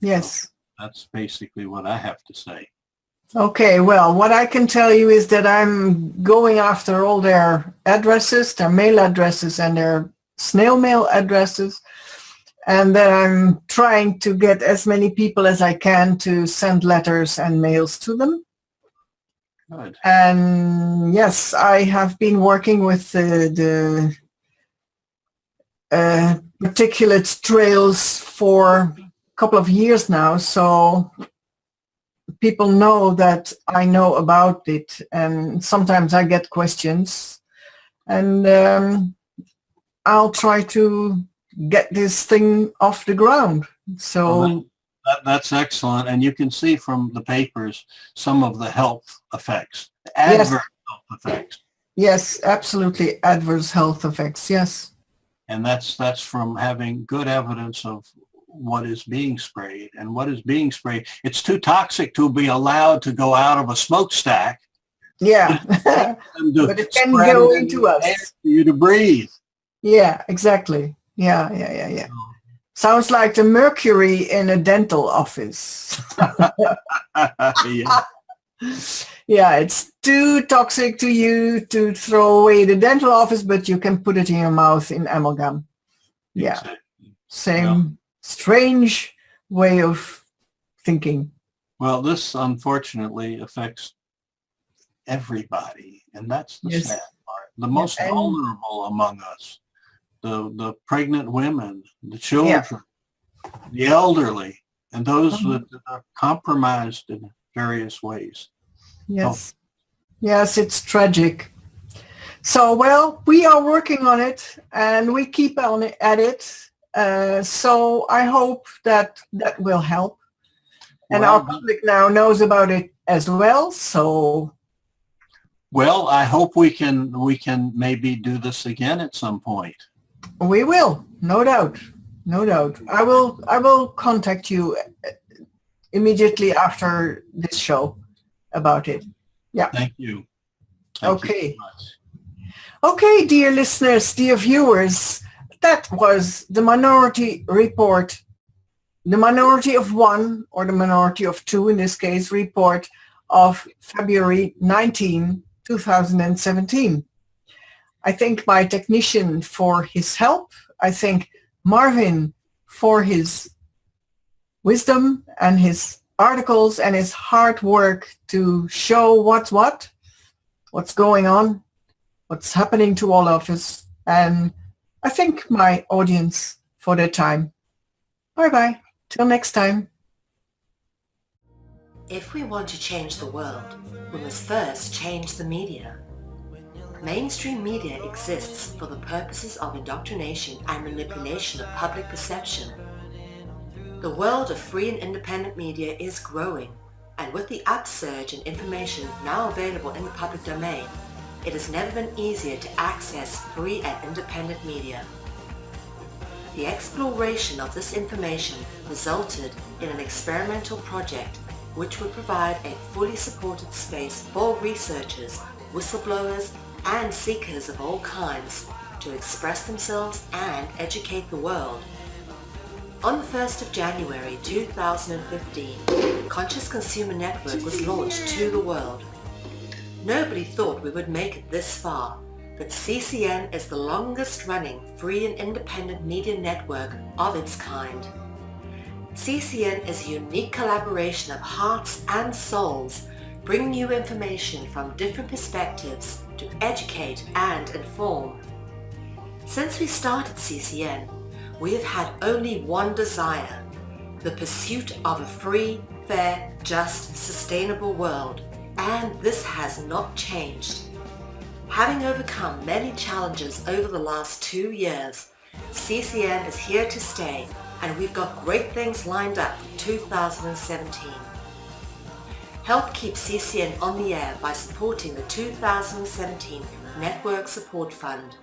Yes. So that's basically what I have to say. Okay, well, what I can tell you is that I'm going after all their addresses, their mail addresses and their snail mail addresses, and that I'm trying to get as many people as I can to send letters and mails to them. Good. And yes, I have been working with the particulate trails for a couple of years now, so people know that I know about it, and sometimes I get questions, and I'll try to get this thing off the ground. So that's excellent, and you can see from the papers some of the health effects, adverse health effects. Yes, absolutely, adverse health effects. Yes, and that's from having good evidence of what is being sprayed and what is being sprayed. It's too toxic to be allowed to go out of a smokestack. Yeah, but it can go into us for you to breathe. Yeah, exactly. Yeah. Sounds like the mercury in a dental office. Yeah. Yeah, it's too toxic to you to throw away the dental office, but you can put it in your mouth in amalgam. Yeah, Exactly. same strange way of thinking. Well, this unfortunately affects everybody, and that's the sad part. The most vulnerable among us, the pregnant women, the children, the elderly, and those that are compromised in various ways. Yes. Yes, it's tragic. So, well, we are working on it and we keep on at it. So I hope that will help. And our public now knows about it as well. So, well, I hope we can maybe do this again at some point. We will, no doubt. I will contact you immediately after this show about it. Yeah. Thank you. Okay. You so much. Okay, dear listeners, dear viewers, that was the Minority Report, the Minority of One, or the Minority of Two in this case, report of February 19, 2017. I thank my technician for his help. I thank Marvin for his wisdom and his articles and his hard work to show what's going on, what's happening to all of us. And I thank my audience for their time. Bye-bye. Till next time. If we want to change the world, we must first change the media. Mainstream media exists for the purposes of indoctrination and manipulation of public perception. The world of free and independent media is growing, and with the upsurge in information now available in the public domain, it has never been easier to access free and independent media. The exploration of this information resulted in an experimental project which would provide a fully supported space for researchers, whistleblowers, and seekers of all kinds to express themselves and educate the world. On the 1st of January 2015, Conscious Consumer Network was launched to the world. Nobody thought we would make it this far, but CCN is the longest running free and independent media network of its kind. CCN is a unique collaboration of hearts and souls, bringing you information from different perspectives to educate and inform. Since we started CCN, we have had only one desire, the pursuit of a free, fair, just, sustainable world, and this has not changed. Having overcome many challenges over the last 2 years, CCN is here to stay, and we've got great things lined up for 2017. Help keep CCN on the air by supporting the 2017 Network Support Fund.